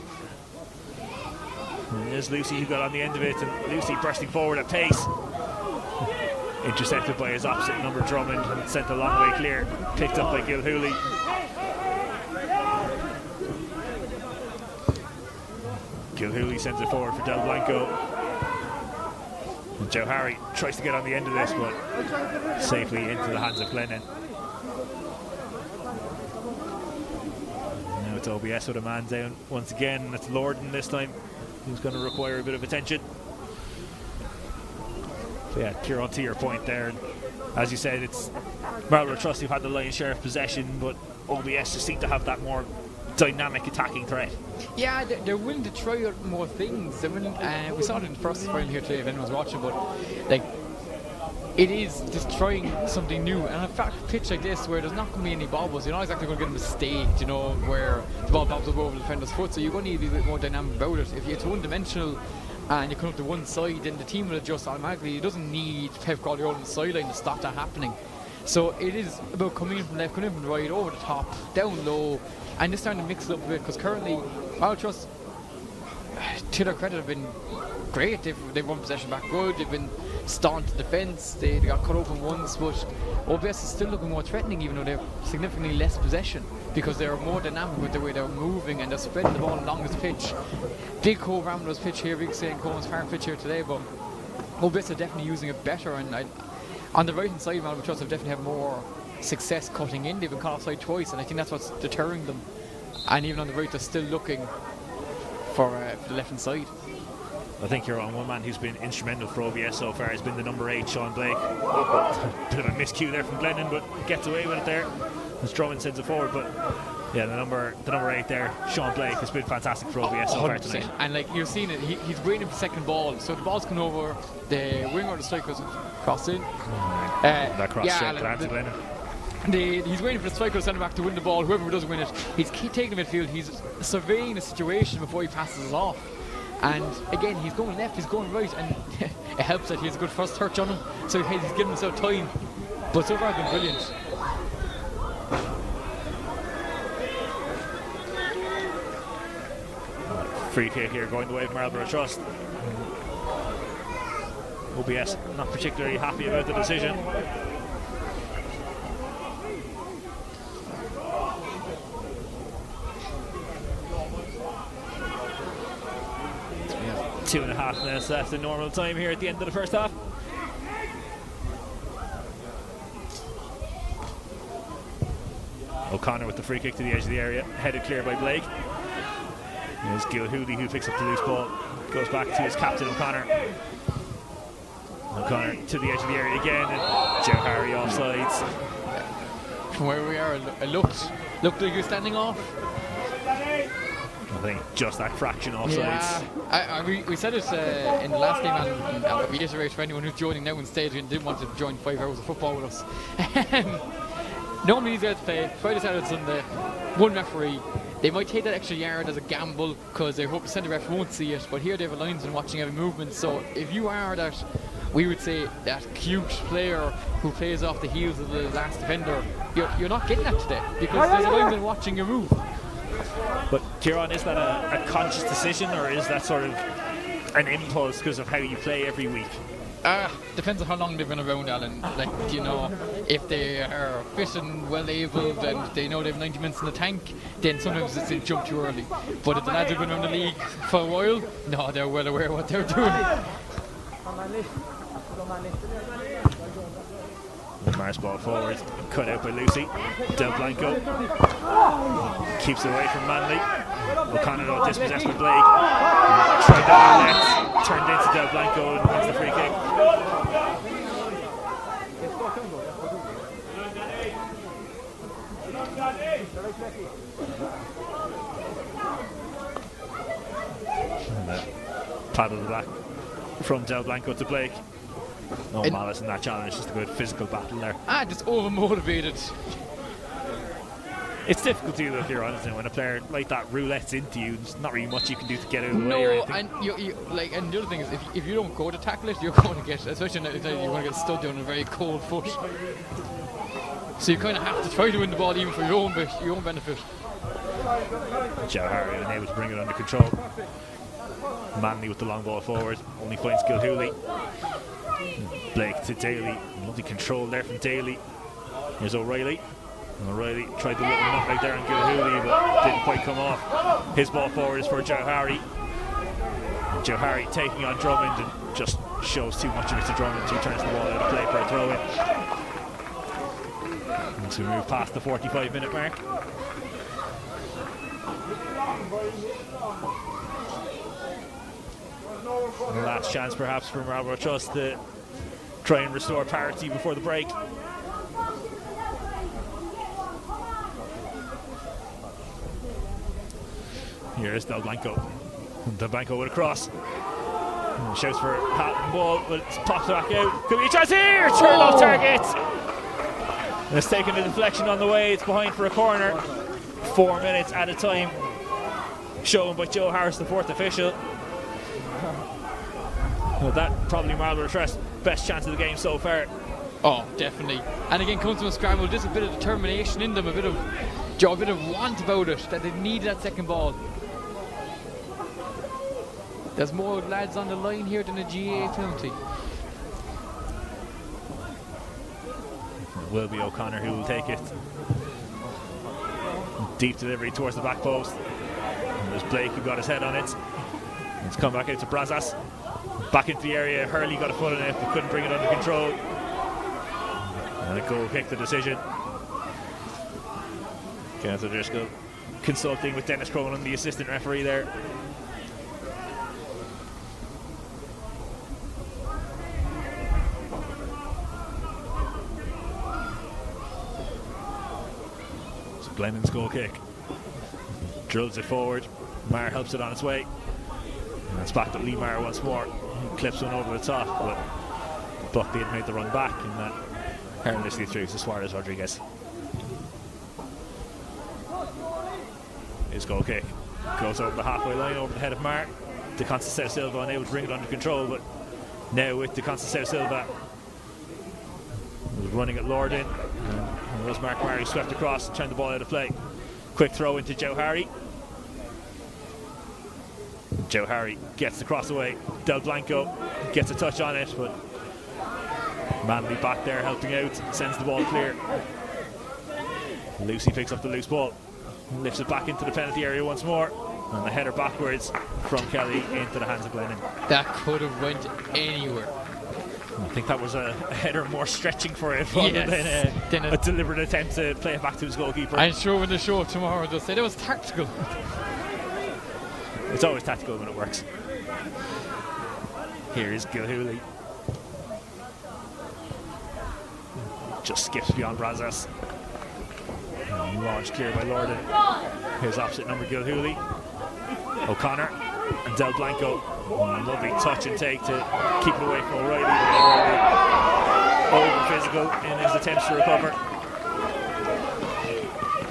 And there's Lucy who got on the end of it, and Lucy bursting forward at pace. Intercepted by his opposite number, Drummond, and sent a long way clear. Picked up by Gilhooly. Gilhooly sends it forward for Del Blanco. And Joe Harry tries to get on the end of this, but safely into the hands of Glennon. Now it's OBS with a man down once again, and it's Lorden this time, who's going to require a bit of attention. So yeah, Kieran, to your point there, and as you said, it's Marlboro Trust who've had the lion's share of possession, but OBS just seem to have that more dynamic attacking threat. Yeah, they're willing to try out more things. We saw it in the first final here today if anyone's watching, but like, it is just trying something new. And in fact, a pitch like this where there's not going to be any bobbles, you're not exactly going to get a mistake, you know, where the ball bobbles up over the defender's foot, so you're going to need to be a bit more dynamic about it. If it's one-dimensional and you come up to one side, then the team will adjust automatically. It doesn't need Pep Guardiola on the sideline to stop that happening. So it is about coming in from left, coming in from right, over the top, down low, and just starting to mix it up a bit, because currently Marlboro Trust, to their credit, have been great. They've won possession back good, they've been staunch defence, they got cut open once, but OBS is still looking more threatening even though they have significantly less possession, because they're more dynamic with the way they're moving and they're spreading the ball along this pitch. Big Cobh Ramblers pitch here, big St. Cohen's Park pitch here today, but OBS are definitely using it better, and on the right hand side, Marlboro Trust have definitely had more success cutting in. They've been caught offside twice, and I think that's what's deterring them. And even on the right, they're still looking for the left hand side. I think you're on one man who's been instrumental for OBS so far has been the number 8, Sean Blake. Bit of a miscue there from Glennon, but gets away with it there as Drummond sends it forward. But yeah, the number 8 there, Sean Blake, has been fantastic for OBS so far tonight. And like you're seeing it, he's waiting for the second ball. So the ball's coming over, the winger or the striker's crossed in. That cross check to Glennon. He's waiting for the striker or centre back to win the ball. Whoever does win it, he's taking the midfield. He's surveying the situation before he passes it off. And again, he's going left, he's going right, and it helps that he has a good first touch on him, so he's giving himself time. But so far, been brilliant. Free kick here going the way of Marlboro Trust. OBS not particularly happy about the decision. We have 2.5 minutes left in normal time here at the end of the first half. O'Connor with the free kick to the edge of the area, headed clear by Blake. There's Gilhooly who picks up the loose ball, goes back to his captain O'Connor. O'Connor to the edge of the area again, and Joe Harry offsides. From where we are, it looked like you're standing off. I think just that fraction offsides. Yeah, we said it in the last game, and I'll reiterate for anyone who's joining now instead and didn't want to join 5 hours of football with us. Normally these guys play Friday, Saturday, Sunday, one referee. They might take that extra yard as a gamble because they hope the centre ref won't see it, but here they have a linesman watching every movement. So if you are that, we would say, that cute player who plays off the heels of the last defender, you're not getting that today because there's a linesman watching your move. But Kieran, is that a conscious decision, or is that sort of an impulse because of how you play every week? Depends on how long they've been around, Alan. Like, you know, if they are fit and well able and they know they have 90 minutes in the tank, then sometimes it's a jump too early. But if the lads have been around the league for a while, no, they're well aware of what they're doing. Mars ball forward, cut out by Lucy. Del Blanco keeps it away from Manley. O'Connor though dispossessed by Blake. Tried that left, turned into Del Blanco and wins the free kick. Paddle the back from Del Blanco to Blake. No malice in that challenge, just a good physical battle there. Just over-motivated. It's difficult to do if you're honest, when a player like that roulettes into you, there's not really much you can do to get out of the way or anything. And and the other thing is, if you don't go to tackle it, you're going to get, especially now, you're going to get stood down on a very cold foot. So you kind of have to try to win the ball even for your own benefit. Joe Harry unable to bring it under control. Manley with the long ball forward, only finds Gilhooly. Blake to Daly, lovely control there from Daly. Here's O'Reilly. O'Reilly tried the little nutmeg there on Gilhooly, but didn't quite come off. His ball forward is for Joe Harry. Joe Harry taking on Drummond and just shows too much of it to Drummond, who turns the ball out of play for a throw-in. And so we move past the 45-minute mark. The last chance perhaps for Marlboro Trust to try and restore parity before the break. Here's Del Blanco. Del Blanco with a cross. Shouts for hat and ball, but it's popped back out. Could be a chance here! Turn off target! And it's taken a deflection on the way. It's behind for a corner. 4 minutes at a time. Shown by Joe Harris, the fourth official. Well, that probably Marlboro Trust's best chance of the game so far. Oh, definitely. And again, comes to a scramble, just a bit of determination in them, a bit of want about it, that they need that second ball. There's more lads on the line here than a GA penalty. It will be O'Connor who will take it. Deep delivery towards the back post. And there's Blake who got his head on it. It's come back out to Brazas. Back into the area. Hurley got a foot on it, but couldn't bring it under control. And a goal kick the decision. Kenneth O'Driscoll consulting with Dennis Cronin, the assistant referee there. It's Glennon's goal kick. Drills it forward. Marr helps it on its way. And it's back to Lee Marr once more. He clips one over the top, but Buckley had made the run back, and that harmlessly through to Suarez Rodriguez. His goal kick goes over the halfway line, over the head of Marr. De Conceição Silva unable to bring it under control, but now with De Conceição Silva running at Lorden, and it was Mark Marr who swept across and turned the ball out of play. Quick throw into Joe Harry. Joe Harry gets the cross away. Del Blanco gets a touch on it, but Manley back there helping out, sends the ball clear. Lucy picks up the loose ball, lifts it back into the penalty area once more, and the header backwards from Kelly into the hands of Glennon. That could have went anywhere. I think that was a header more stretching for it than a deliberate attempt to play it back to his goalkeeper. I'm sure when the show tomorrow they'll say that was tactical. It's always tactical when it works. Here is Gilhooly. Just skips beyond Brazas. Launched clear by Lorden. Here's opposite number Gilhooly. O'Connor and Del Blanco. Lovely touch and take to keep it away from O'Reilly. Over physical in his attempts to recover.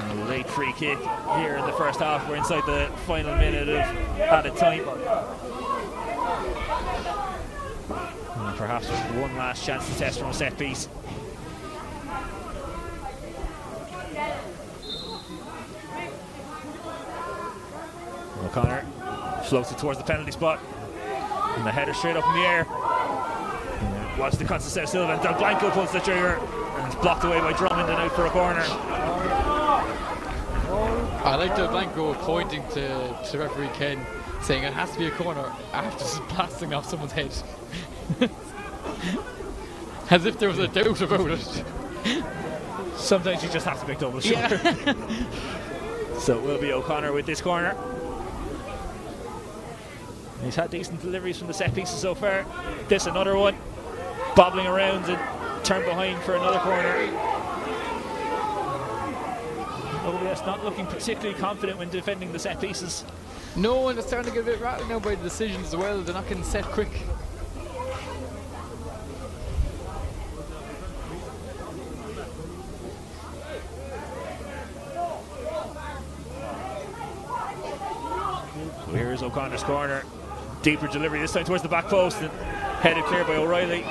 And a late free kick here in the first half. We're inside the final minute of added time. And perhaps one last chance to test from a set piece. O'Connor floats it towards the penalty spot, and the header straight up in the air. Watch the Conceição Silva, and Del Blanco pulls the trigger, and it's blocked away by Drummond and out for a corner. I like Del Blanco pointing to referee Ken, saying it has to be a corner after just blasting off someone's head. As if there was a doubt about it. Sometimes you just have to make double sure. Yeah. So it will be O'Connor with this corner. He's had decent deliveries from the set pieces so far. This another one. Bobbling around and turn behind for another corner. OBS not looking particularly confident when defending the set pieces. No, and it's starting to get a bit rattled now by the decisions as well. They're not getting set quick. So here's O'Connor's corner. Deeper delivery this time towards the back post and headed clear by O'Reilly.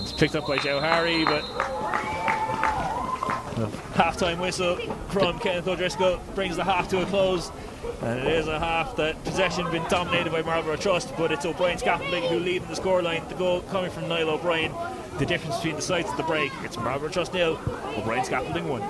It's picked up by Joe Harry, but half-time whistle from Kenneth O'Driscoll brings the half to a close. And it is a half that possession been dominated by Marlboro Trust, but it's O'Brien Scaffolding who lead in the scoreline. The goal coming from Niall O'Brien. The difference between the sides at the break, it's Marlboro Trust 0, O'Brien Scaffolding 1.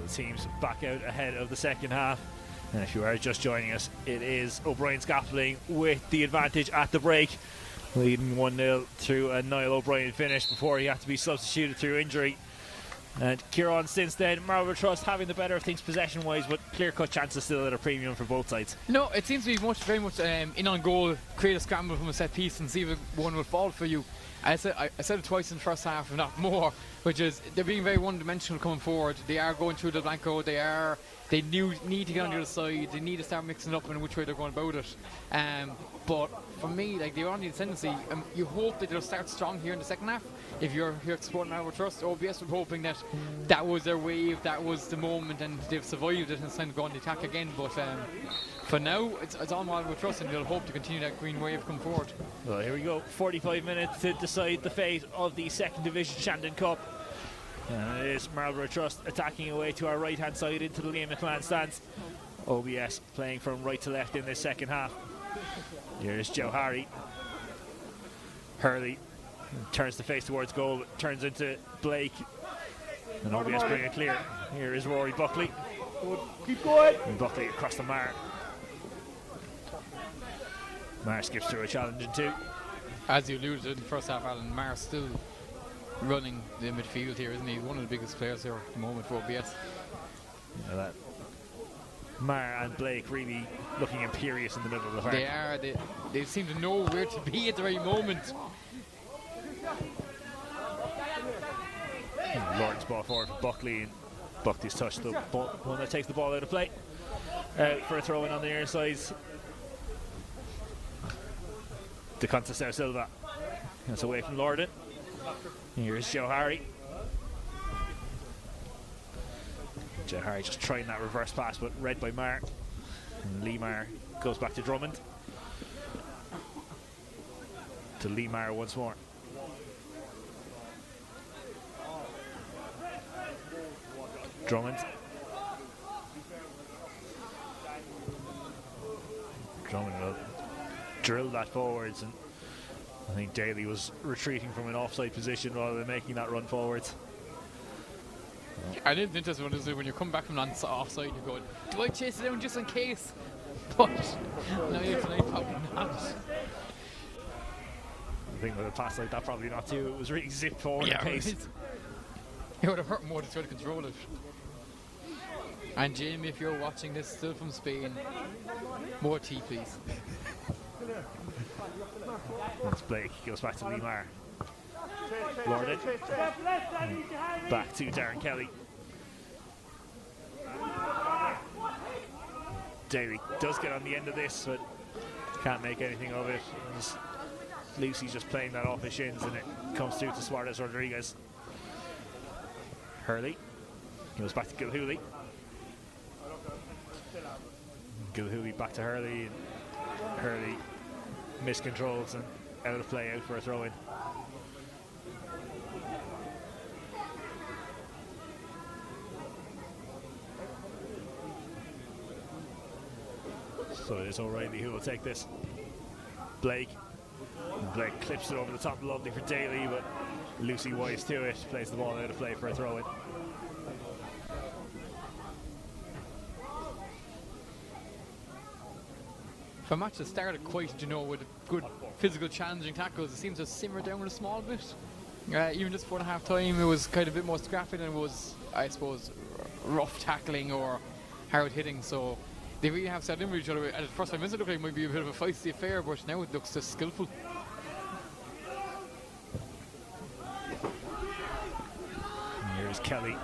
Both teams back out ahead of the second half. And if you are just joining us, it is O'Brien Scaffolding with the advantage at the break, leading 1-0 through a Niall O'Brien finish before he had to be substituted through injury. And Kieran, since then, Marlboro Trust having the better of things possession-wise, but clear-cut chances still at a premium for both sides. No, it seems to be very much in on goal, create a scramble from a set piece and see if one will fall for you. I said it twice in the first half, if not more, which is they're being very one-dimensional coming forward. They are going through the blanco. They need to get on the other side. They need to start mixing it up in which way they're going about it. But for me, like, they're on the ascendancy. You hope that they'll start strong here in the second half. If you're here supporting Marlboro Trust, OBS was hoping that was their wave, that was the moment, and they've survived it and it's time to go on the attack again. But for now, it's all Marlboro Trust, and they'll hope to continue that green wave come forward. Well, here we go. 45 minutes to decide the fate of the second division Shandon Cup. And it is Marlboro Trust attacking away to our right hand side into the Liam McMahon stands. OBS playing from right to left in this second half. Here's Joe Harry. Hurley turns the face towards goal, turns into Blake. And OBS bring it clear. Here is Rory Buckley. Keep going. And Buckley across the Mar. Mar skips through a challenge in two. As you alluded to in the first half, Alan, Mar's still running the midfield here, isn't he? One of the biggest players here at the moment for OBS. That Mar and Blake really looking imperious in the middle of the park. They are. They seem to know where to be at the right moment. Lawrence ball forward for Buckley, and Buckley's touched the ball, one that takes the ball out of play. For a throw in on the near sides. De Contestão Silva. That's away from Lorden. Here's Joe Harry. Joe Harry just trying that reverse pass, but read by Mar. And Lee Mar goes back to Drummond. To Lee Mar once more. Drummond. Drummond will drill that forwards, and I think Daly was retreating from an offside position rather than making that run forwards. I didn't interested when you come back from offside, you're going, do I chase it down just in case? But no, tonight probably not. I think with a pass like that, probably not too. It was really zipped forward in pace. It would have hurt more to try to control it. And Jamie, if you're watching this still from Spain, more tea, please. That's Blake, goes back to Limar. Lorden. Back to Darren Kelly. Daly does get on the end of this, but can't make anything of it. Lucy's just playing that off his shins, and it comes through to Suarez Rodriguez. Hurley goes back to Gilhooly. Gilhooly back to Hurley, and Hurley miscontrols and out of play, out for a throw-in. So it is O'Reilly who will take this. Blake. And Blake clips it over the top, lovely for Daly, but Lucy wise to it, plays the ball out of play for a throw-in. For a match that started quite, with good physical challenging tackles, it seems to simmer down a small bit. Even just before the half time, it was kind of a bit more scrappy than it was, I suppose, rough tackling or hard hitting. So they really have set in with each other. At the first 5 minutes, it looked like it might be a bit of a feisty affair, but now it looks just skillful. And here's Kelly.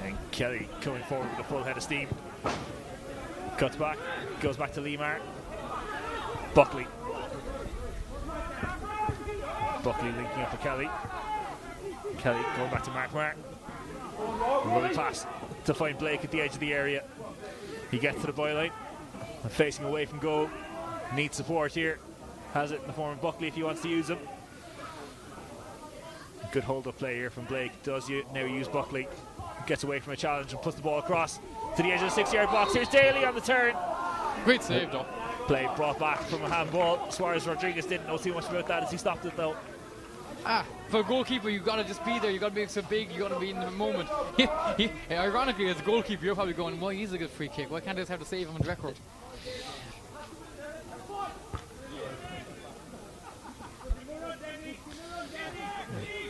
And Kelly coming forward with a full head of steam. Cuts back, goes back to Limar. Buckley. Buckley linking up with Kelly. Kelly going back to Mark. Lovely pass to find Blake at the edge of the area. He gets to the byline, facing away from goal. Needs support here. Has it in the form of Buckley if he wants to use him. Good hold-up play here from Blake. Does you now use Buckley. Gets away from a challenge and puts the ball across to the edge of the 6-yard box. Here's Daly on the turn. Great save, though. Play brought back from a handball. Suarez Rodriguez didn't know too much about that as he stopped it, though. For a goalkeeper, you gotta just be there. You gotta make it so big. You gotta be in the moment. Ironically, as a goalkeeper, you're probably going, "Why he's a good free kick? Why can't I just have to save him on the record?"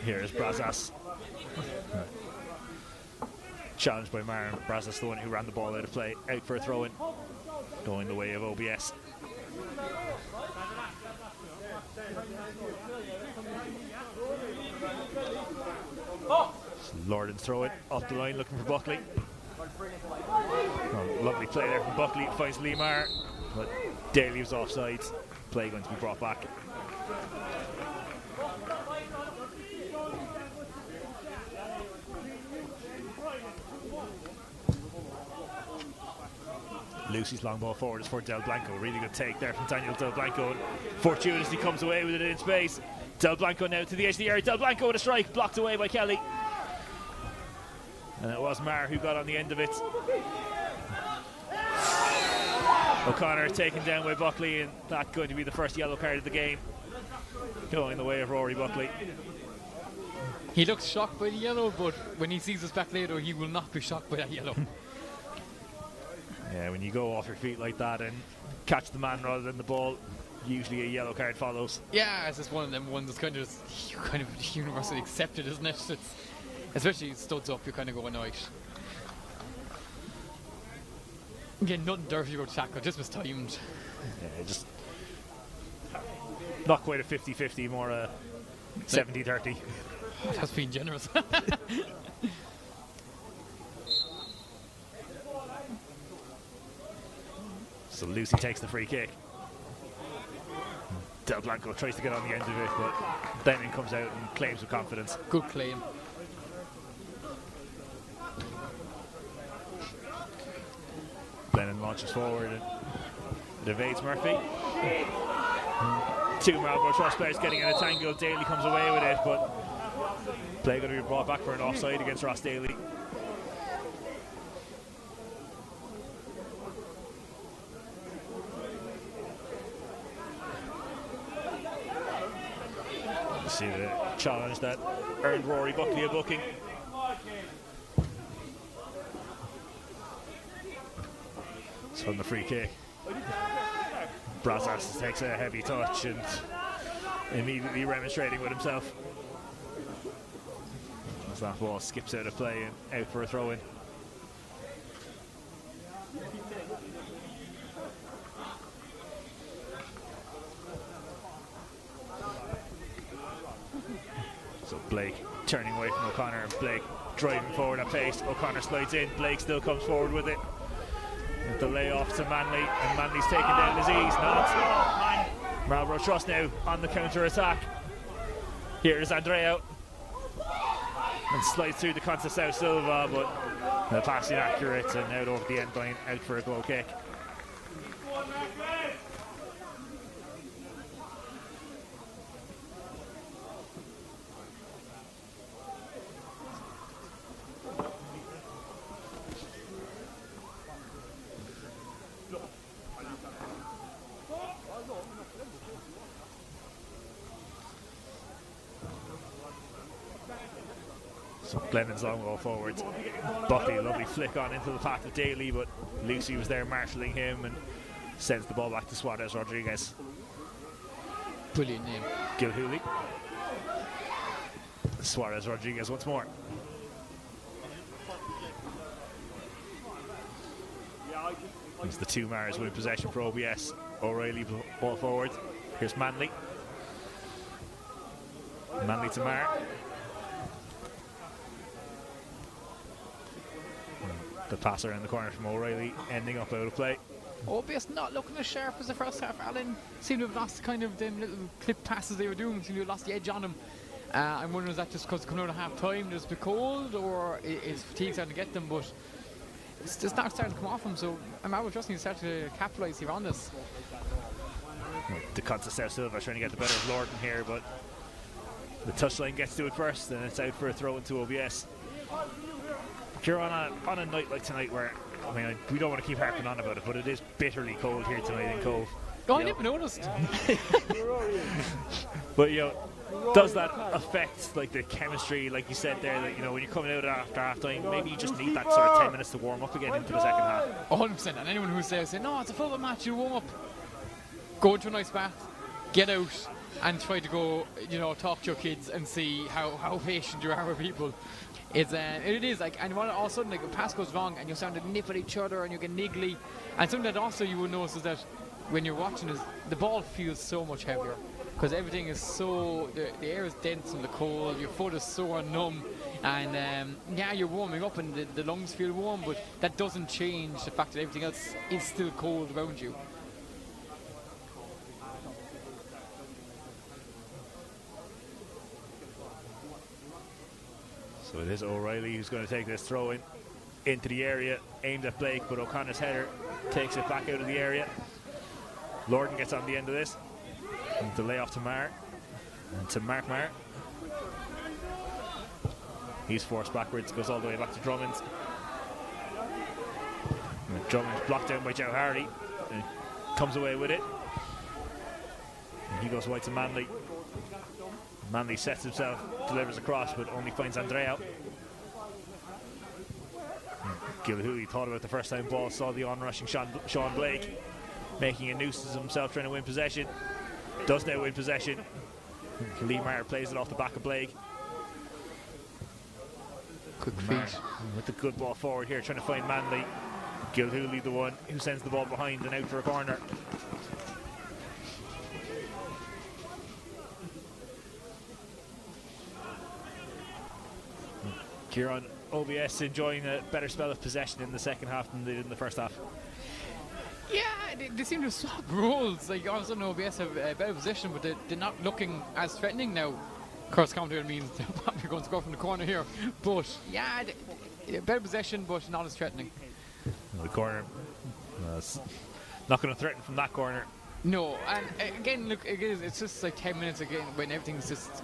Here's Brazas. Challenged by Marin. Brazas, the one who ran the ball out of play, out for a throw-in, going the way of OBS. Lorden's throw it up the line, looking for Buckley. Oh, lovely play there from Buckley. Finds Lemar, but Daly was offside. Play going to be brought back. Lucy's long ball forward is for Del Blanco. Really good take there from Daniel Del Blanco. Fortuitously comes away with it in space. Del Blanco now to the edge of the area. Del Blanco with a strike, blocked away by Kelly. And it was Marr who got on the end of it. O'Connor taken down by Buckley, and that's going to be the first yellow card of the game, going the way of Rory Buckley. He looks shocked by the yellow, but when he sees us back later, he will not be shocked by that yellow. Yeah, when you go off your feet like that and catch the man rather than the ball, usually a yellow card follows. Yeah, it's just one of them ones that's kind of universally accepted, isn't it? It's, especially studs up, you're kind of going, right. Again, nothing dirty about tackle, just mistimed. Yeah, just not quite a 50-50, more a 70-30. That's being generous. So Lucy takes the free kick. Del Blanco tries to get on the end of it, but then it comes out and claims with confidence. Good claim. Lennon launches forward and it evades Murphy. Two Marlboro Trust players getting in a tangle. Daly comes away with it, but play going to be brought back for an offside against Ross Daly. You see the challenge that earned Rory Buckley a booking. So on the free kick, Brazas takes a heavy touch and immediately remonstrating with himself as that ball skips out of play and out for a throw-in. So Blake turning away from O'Connor, and Blake driving forward at pace. O'Connor slides in, Blake still comes forward with it. The layoff to Manley, and Manley's taken down Aziz. Not Marlboro Trust now on the counter attack. Here is Andreo, and slides through the Conceição Silva, but the pass inaccurate and out over the end line, out for a goal kick. So Glennon's long ball forward. Buckley, lovely flick on into the path of Daly, but Lucy was there marshalling him and sends the ball back to Suarez Rodriguez. Brilliant name. Gilhooly. Suarez Rodriguez once more. It's the two Mars with possession for OBS. O'Reilly ball forward. Here's Manley. Manley to Mar. The pass around the corner from O'Reilly, ending up out of play. OBS not looking as sharp as the first half. Alan seemed to have lost kind of them little clip passes they were doing, seemed to have lost the edge on them. I'm wondering, is that just because coming out of half time, just be cold, or is fatigue starting to get them? But it's just not starting to come off them, so Marlboro Trust need to start to capitalise here on this. The Conceição Silva trying to get the better of Lorton here, but the touchline gets to it first, and it's out for a throw into OBS. If you're on a night like tonight where, I mean, we don't want to keep harping on about it, but it is bitterly cold here tonight in Cobh. Oh, I never noticed. But does that affect like the chemistry, like you said there, that when you're coming out after half time, maybe you just need that sort of 10 minutes to warm up again into the second half? 100%. And anyone who says, no, it's a football match, you warm up, go into a nice bath, get out, and try to go, talk to your kids and see how patient you are with people. It is like, and when all of a sudden like a pass goes wrong and you're starting to nip at each other and you get niggly, and something that also you will notice is that when you're watching is the ball feels so much heavier because everything is so the air is dense and the cold, your foot is sore and numb, and you're warming up and the lungs feel warm, but that doesn't change the fact that everything else is still cold around you. So it is O'Reilly who's going to take this throw in into the area, aimed at Blake, but O'Connor's header takes it back out of the area. Lorden gets on the end of this. And the layoff to Marr, and to Mark Marr. He's forced backwards, goes all the way back to Drummond. And Drummond blocked down by Joe Hardy, and comes away with it. And he goes wide to Manley. Manley sets himself, delivers across, but only finds Andrea. Gilhooly thought about the first time ball, saw the on-rushing Sean Blake, making a nuisance of himself, trying to win possession. Does now win possession. Lee Marr plays it off the back of Blake. Quick Marr feet. with the good ball forward here, trying to find Manley. Gilhooly the one who sends the ball behind and out for a corner. Kieran, OBS enjoying a better spell of possession in the second half than they did in the first half. Yeah, they seem to swap roles. Like all of a sudden OBS have a better position, but they're not looking as threatening now. Cross counter means they're probably going to score from the corner here. But yeah, better possession, but not as threatening. The corner, it's not going to threaten from that corner. No, and again, look, it's just like 10 minutes again when everything's just.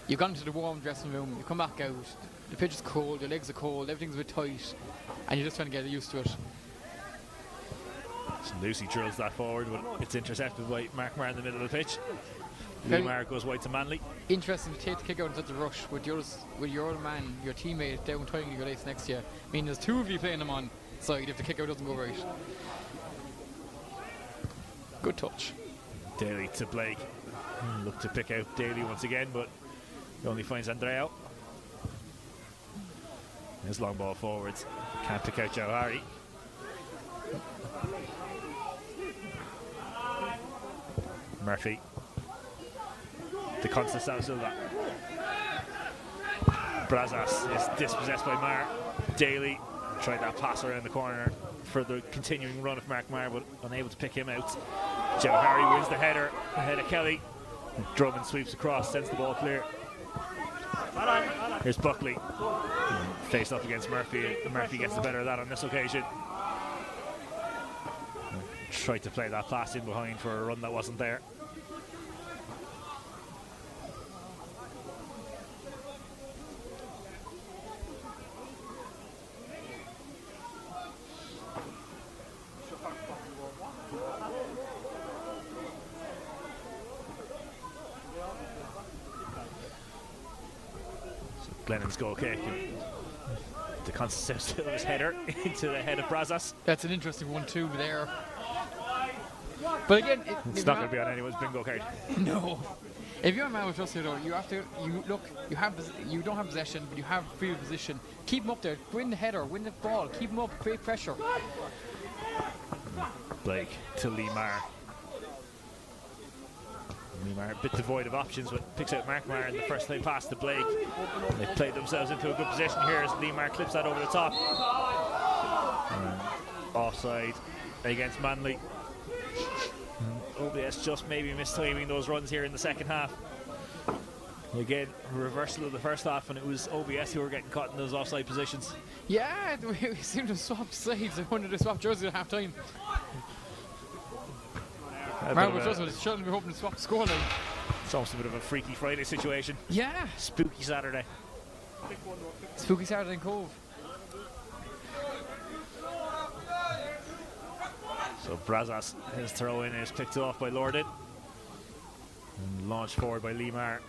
You've gone into the warm dressing room, you come back out, the pitch is cold, your legs are cold, everything's a bit tight, and you're just trying to get used to it. So Lucy drills that forward, but it's intercepted by Mark Marr in the middle of the pitch. Lee Marr goes wide to Manley. Interesting to take the kick out in such a rush with your other man, your teammate down tying your legs next to you. I mean, there's two of you playing them on side if the kick out doesn't go right. Good touch. Daly to Blake. Look to pick out Daly once again, but he only finds Andrea. His long ball forwards. Can't pick out Joe Harry. Murphy. The constant San Silva. Brazas is dispossessed by Marr. Daly tried that pass around the corner for the continuing run of Mark Marr, but unable to pick him out. Joe Harry wins the header ahead of Kelly. Drummond sweeps across, sends the ball clear. Here's Buckley. Faced up against Murphy. Murphy gets the better of that on this occasion. Tried to play that pass in behind for a run that wasn't there. Glennon's goal kick. The constant Silva's header into the head of Brazas. That's an interesting one too there. But again, it's not going to be on anyone's bingo card. No. If you're a man with trust here, though, you have to. You don't have possession, but you have field position. Keep him up there. Win the header. Win the ball. Keep him up. Create pressure. Blake to Lee Marr. Lee Marr a bit devoid of options, but picks out Mark Marr in the first time pass to Blake. They played themselves into a good position here as Lee Marr clips that over the top. Offside against Manley. OBS just maybe mistiming those runs here in the second half. Again, reversal of the first half, and it was OBS who were getting caught in those offside positions. Yeah, we seem to swap sides. I wanted to swap jerseys at half time. Marlboro Trust was certainly hoping to swap the scoreline. It's almost a bit of a Freaky Friday situation. Yeah. Spooky Saturday. Spooky Saturday in Cobh. So Brazos, his throw in is picked off by Lorden and launched forward by Limar.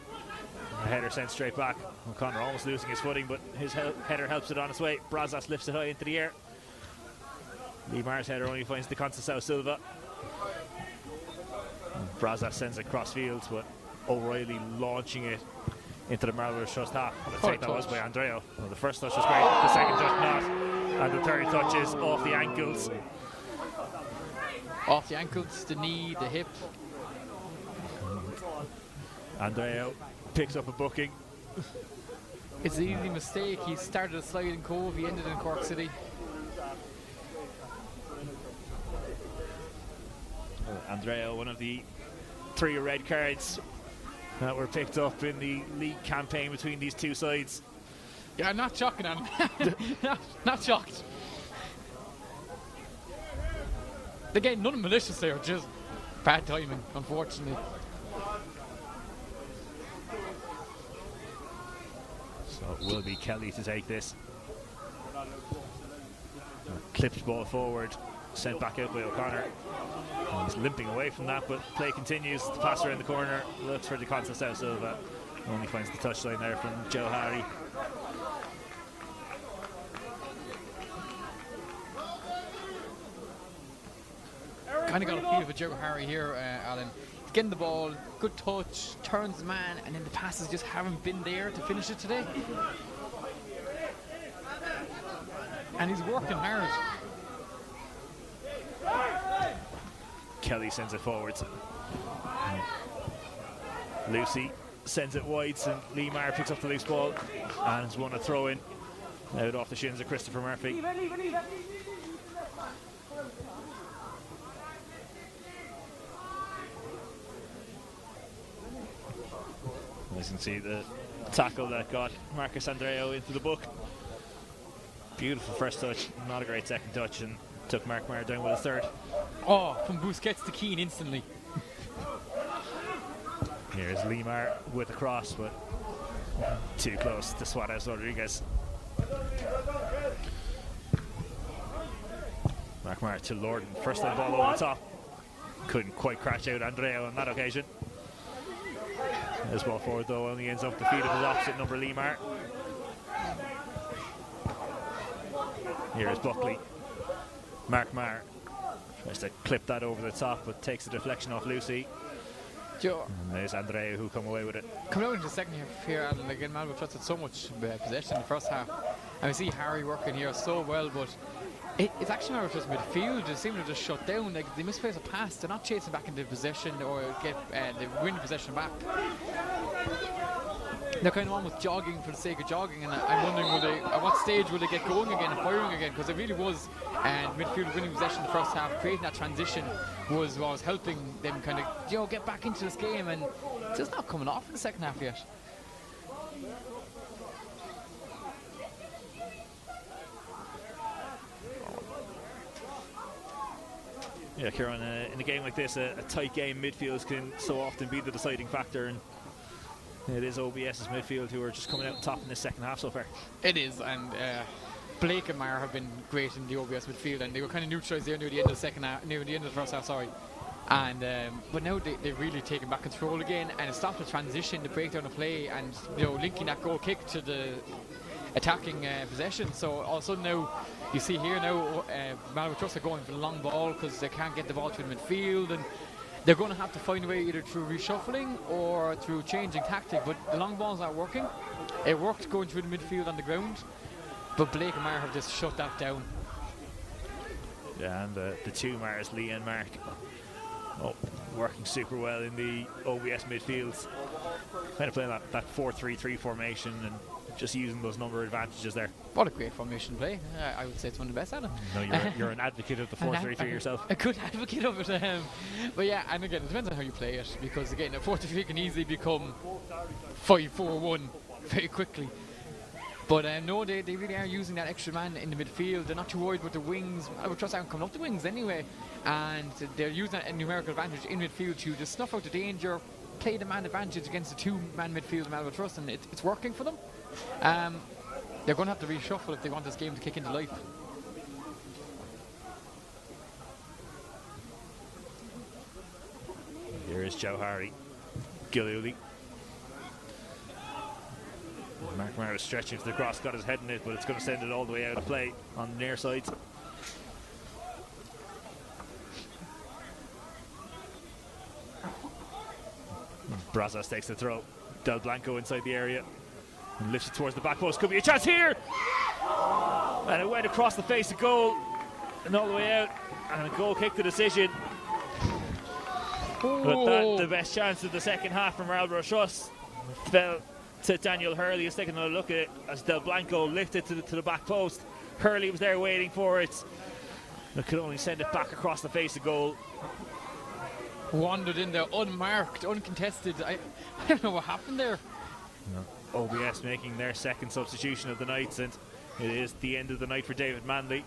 A header sent straight back. O'Connor almost losing his footing, but his header helps it on its way. Brazos lifts it high into the air. Limar's header only finds the Conceição Silva. Brazos sends it cross field, but O'Reilly launching it into the Marlboro Trust half. The take that was by Andreo. Well, the first touch was great, the second touch not, and the third touch is off the ankles. Off the ankles, the knee, the hip. Andreo picks up a booking. It's an easy mistake. He started a slide in Cobh, he ended in Cork City. Andreo, one of the 3 red cards that were picked up in the league campaign between these two sides. Yeah, I'm not shocking him. not shocked. Again, none malicious there, just bad timing, unfortunately. So it will be Kelly to take this. Clipped ball forward, sent back out by O'Connor. He's limping away from that, but play continues. The passer in the corner looks for the Conceição Silva. Only finds the touchline there from Joe Harry. Kind of got a feel for Joe Harry here, Alan. He's getting the ball, good touch, turns the man, and then the passes just haven't been there to finish it today. And he's working hard. Kelly sends it forwards. Lucy sends it wide, and Limar picks up the loose ball and has won a throw in out off the shins of Christopher Murphy. As you can see, the tackle that got Marcus Andreo into the book. Beautiful first touch, not a great second touch, and took Mark Maher down with a third. Oh, from Busquets to Keane instantly. Here's Limar with a cross, but too close to Suarez Rodriguez. Mark Maher to Lorden, first time ball over the top. Couldn't quite crash out Andreo on that occasion. His ball forward though only ends up the feet of his opposite number, Limar. Here's Buckley. Mark Maher tries to clip that over the top, but takes the deflection off Lucy. Joe. And there's Andreu who come away with it. Coming out into the second half here, Alan, again, Marlboro Trust had so much possession in the first half. And we see Harry working here so well, but it's actually Marlboro Trust midfield. They seem to just shut down. Like, they misplace a pass. They're not chasing back into possession or get they win possession back. They're kind of almost jogging for the sake of jogging, and I'm wondering at what stage will they get going again and firing again, because it really was, and midfield winning possession in the first half, creating that transition was what was helping them kind of get back into this game, and it's just not coming off in the second half yet. Yeah, Kieran, in a game like this, a tight game, midfields can so often be the deciding factor, and it is OBS's midfield who are just coming out on top in this second half so far. It is, and Blake and Maher have been great in the OBS midfield, and they were kind of neutralised there near the end of the second half, near the end of the first half, sorry. And but now they've really taken back control again, and it stopped the transition, the breakdown of play, and linking that goal kick to the attacking possession. So all of a sudden now you see here now Marlboro Trust are going for the long ball because they can't get the ball to the midfield, and they're going to have to find a way either through reshuffling or through changing tactic, but the long ball's not working. It worked going through the midfield on the ground, but Blake and Maher have just shut that down. Yeah, and the two Mars, Lee and Mark, working super well in the OBS midfields. Kind of playing that 4-3-3 formation and just using those number advantages there. What a great formation play. I would say it's one of the best, Adam. No, you're an advocate of the 4-3-3 yourself. A good advocate of it. But yeah, and again, it depends on how you play it, because again, a 4-3 can easily become 5-4-1 very quickly. But no, they really are using that extra man in the midfield. They're not too worried about the wings. Marlboro Trust aren't coming up the wings anyway, and they're using that numerical advantage in midfield to just snuff out the danger, play the man advantage against the two-man midfield of Marlboro Trust, and it's working for them. They're going to have to reshuffle if they want this game to kick into life. Here is Joe Harry. Gilhooly. Mark Maher is stretching to the cross, got his head in it, but it's going to send it all the way out of play on the near side. Brazos takes the throw. Del Blanco inside the area and lifts it towards the back post. Could be a chance here! And it went across the face of goal and all the way out. And a goal kick, the decision. But that, the best chance of the second half from Marlboro Trust, fell to Daniel Hurley. He's taking another look at it as Del Blanco lifted to the back post. Hurley was there waiting for it. It could only send it back across the face of goal. Wandered in there unmarked, uncontested. I don't know what happened there. No. OBS making their second substitution of the night, and it is the end of the night for David Manley.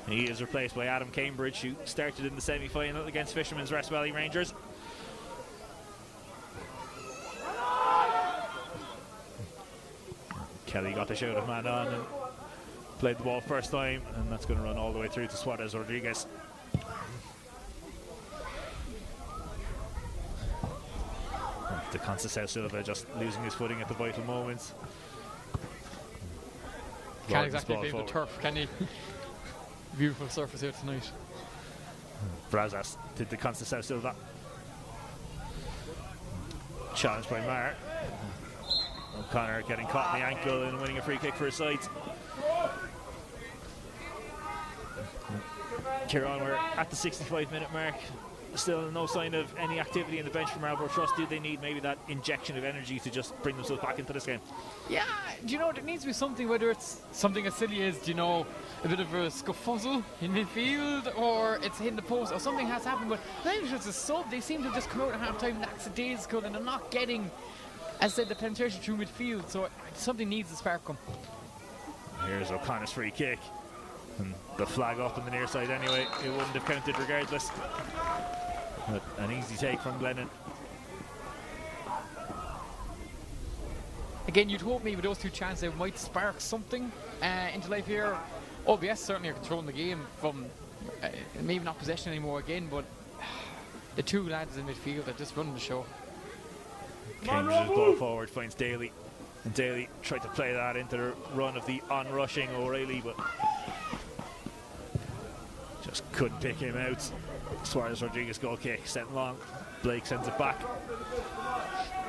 He is replaced by Adam Cambridge, who started in the semi-final against Fisherman's Rest Valley Rangers. Kelly got the shout of man on and played the ball first time, and that's going to run all the way through to Suarez Rodriguez. De Conceição Silva just losing his footing at the vital moments. Can't exactly play the turf, can he? Beautiful surface here tonight. Brazos to De Conceição Silva. Challenged by Maher. O'Connor getting caught in the ankle and winning a free kick for his side. Kieran, we're at the 65-minute mark. Still no sign of any activity in the bench from Marlboro Trust. Do they need maybe that injection of energy to just bring themselves back into this game? Yeah, do you know, there needs to be something, whether it's something as silly as, do you know, a bit of a scuffle in midfield, or it's hitting the post, or something has happened. But Marlboro Trust is sub, they seem to just come out at half time lackadaisical, and they're not getting, as I said, the penetration through midfield. So something needs to spark them. Here's O'Connor's free kick. And the flag up on the near side anyway. It wouldn't have counted regardless. But an easy take from Glennon. Again, you'd hope maybe those two chances they might spark something into life here. OBS certainly are controlling the game from maybe not possession anymore again, but the two lads in midfield are just running the show. Cambridge's ball forward finds Daly, and Daly tried to play that into the run of the on-rushing O'Reilly, but just couldn't pick him out. Suarez Rodriguez goal kick sent long. Blake sends it back.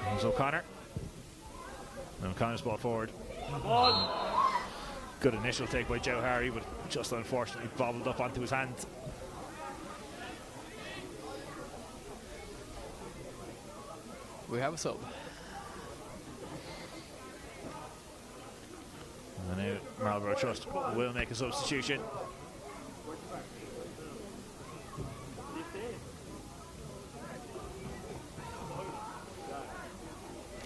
There's O'Connor. And O'Connor's ball forward. Good initial take by Joe Harry, but just unfortunately bobbled up onto his hand. We have a sub. And now Marlboro Trust will make a substitution.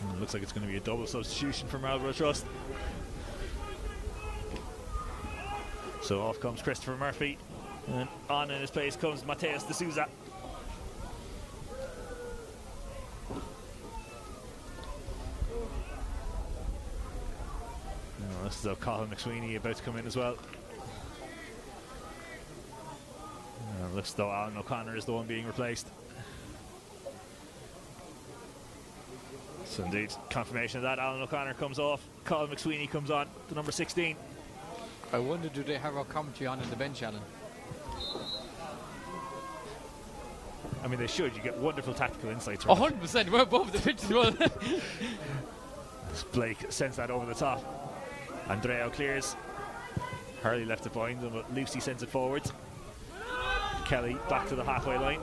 And it looks like it's going to be a double substitution for Marlboro Trust. So off comes Christopher Murphy, and on in his place comes Mateus de Souza. Now this is Colin McSweeney about to come in as well. Looks as though Alan O'Connor is the one being replaced. So indeed, confirmation of that. Alan O'Connor comes off, Colin McSweeney comes on, the number 16. I wonder, do they have our commentary on in the bench, Alan? I mean, they should. You get wonderful tactical insights. 100%, we're above the pitch as well. Blake sends that over the top. Andreo clears. Hurley left it behind him, but Lucy sends it forward. Kelly back to the halfway line.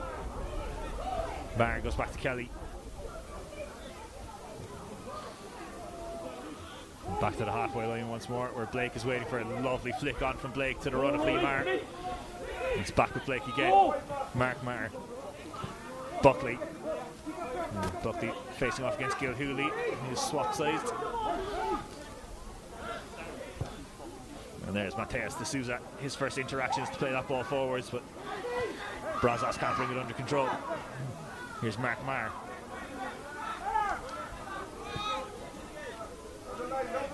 Barron goes back to Kelly. Back to the halfway line once more, where Blake is waiting for a lovely flick on from Blake to the run of Lee Maher. It's back with Blake again. Mark Maher. Buckley. Buckley facing off against Gilhooly, who's swap sized. And there's Mateus de Souza. His first interactions to play that ball forwards, but Brazos can't bring it under control. Here's Mark Maher.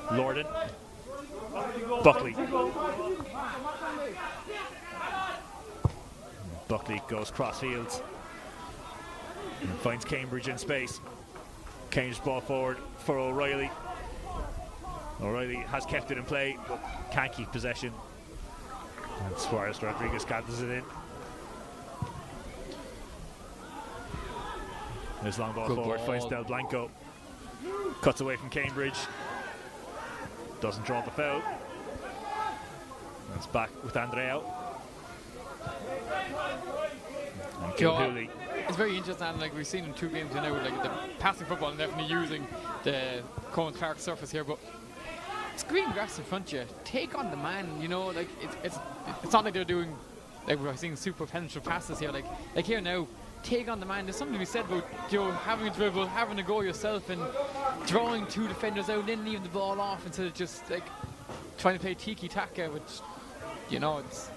Lorden. Buckley. Buckley goes cross fields. And finds Cambridge in space. Cambridge ball forward for O'Reilly. O'Reilly has kept it in play, but can't keep possession. And Suarez Rodriguez gathers it in. This long ball forward, finds Del Blanco. Cuts away from Cambridge. Doesn't draw the foul. And it's back with Andreu. And Gilhooly. It's very interesting, and like we've seen in 2 games now, like the passing football and definitely using the Colman Clark surface here, but it's green grass in front of you. Take on the man, you know, like it's not like they're doing, like we're seeing super penetrative passes here, like here now, take on the man. There's something to be said about, you know, having a dribble, having a go yourself and drawing 2 defenders out and then leaving the ball off instead of just like trying to play tiki-taka, which, you know, it's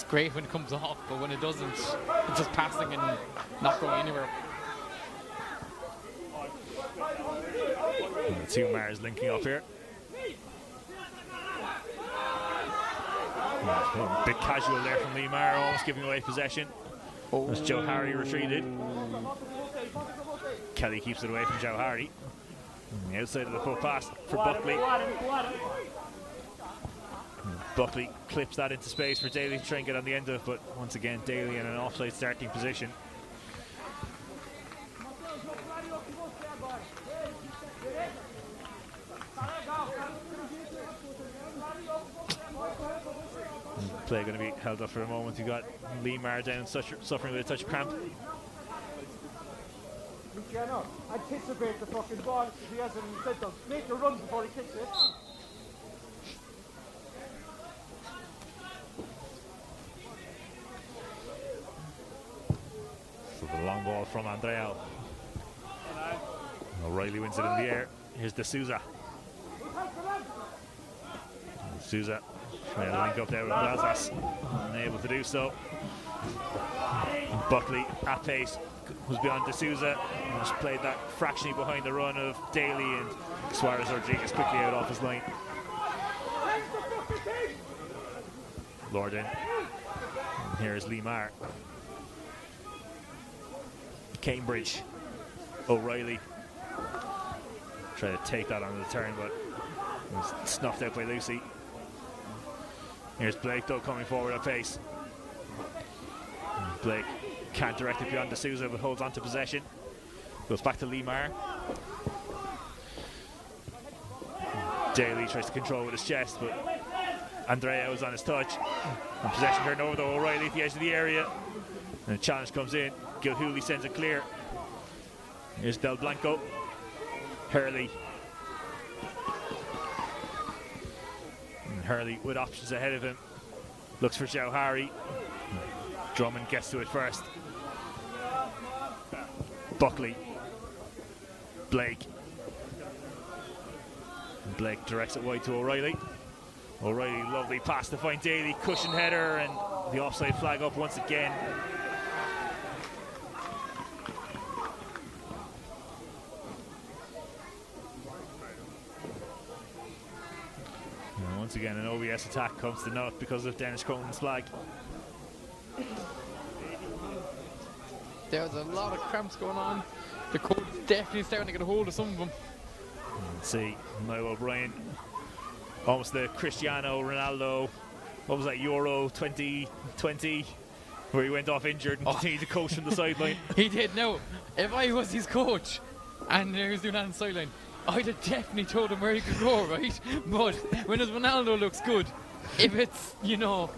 great when it comes off, but when it doesn't, it's just passing and not going anywhere. And the 2 Mars linking up here. A bit casual there from Lee Maher, almost giving away possession. As Joe Harry retreated. Kelly keeps it away from Joe Harry. On the outside of the full pass for Buckley. Buckley clips that into space for Daly to try and get on the end of it, but once again Daly in an offside starting position. Play going to be held up for a moment. You got Lee Maher down, suffering with a touch of cramp. Luciano, anticipate the fucking ball if he hasn't said them. Make a run before he kicks it. So the long ball from Andreu. O'Reilly wins it in the air. Here's De Souza. Souza trying to link up there with Brazas, unable to do so. Buckley at pace was beyond De Souza, and just played that fractionally behind the run of Daly, and Suarez Rodriguez quickly out off his line. Lorden. And here's Lee Maher. Cambridge. O'Reilly. Trying to take that on the turn, but it was snuffed out by Lucy. Here's Blake though coming forward at pace. Blake can't direct it beyond De Souza, but holds on to possession. Goes back to Lee Maher. Daly tries to control with his chest, but Andreu is on his touch. And possession turned over to O'Reilly at the edge of the area. And the challenge comes in. Gilhooly sends it clear. Here's Del Blanco. Hurley. And Hurley with options ahead of him. Looks for Joe Harry. Drummond gets to it first. Buckley. Blake. And Blake directs it wide to O'Reilly. O'Reilly, lovely pass to find Daly. Cushion header and the offside flag up once again. And once again, an OBS attack comes to naught because of Dennis Cronin's flag. There's a lot of cramps going on. The coach is definitely starting to get a hold of some of them. Let's see, Niall O'Brien, almost the Cristiano Ronaldo, what was that, Euro 2020, where he went off injured and continued to coach from the sideline. He did. No, if I was his coach and he was doing that on the sideline, I'd have definitely told him where he could go, right? But when his Ronaldo looks good, if it's, you know,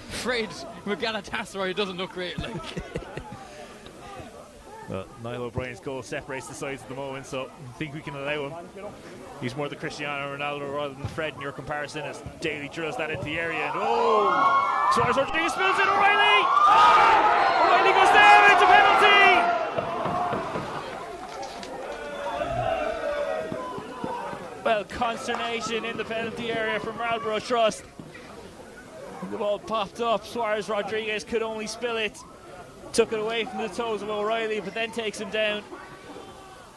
Fred with Galatasaray, it doesn't look great, like. Well, Niall O'Brien's goal separates the sides at the moment, so I think we can allow him. He's more the Cristiano Ronaldo rather than Fred in your comparison, as Daly drills that into the area. And oh! Suarez Rodriguez spills it. O'Reilly! Oh! O'Reilly goes down into penalty! Well, consternation in the penalty area from Marlboro Trust. The ball popped up. Suarez Rodriguez could only spill it. Took it away from the toes of O'Reilly, but then takes him down.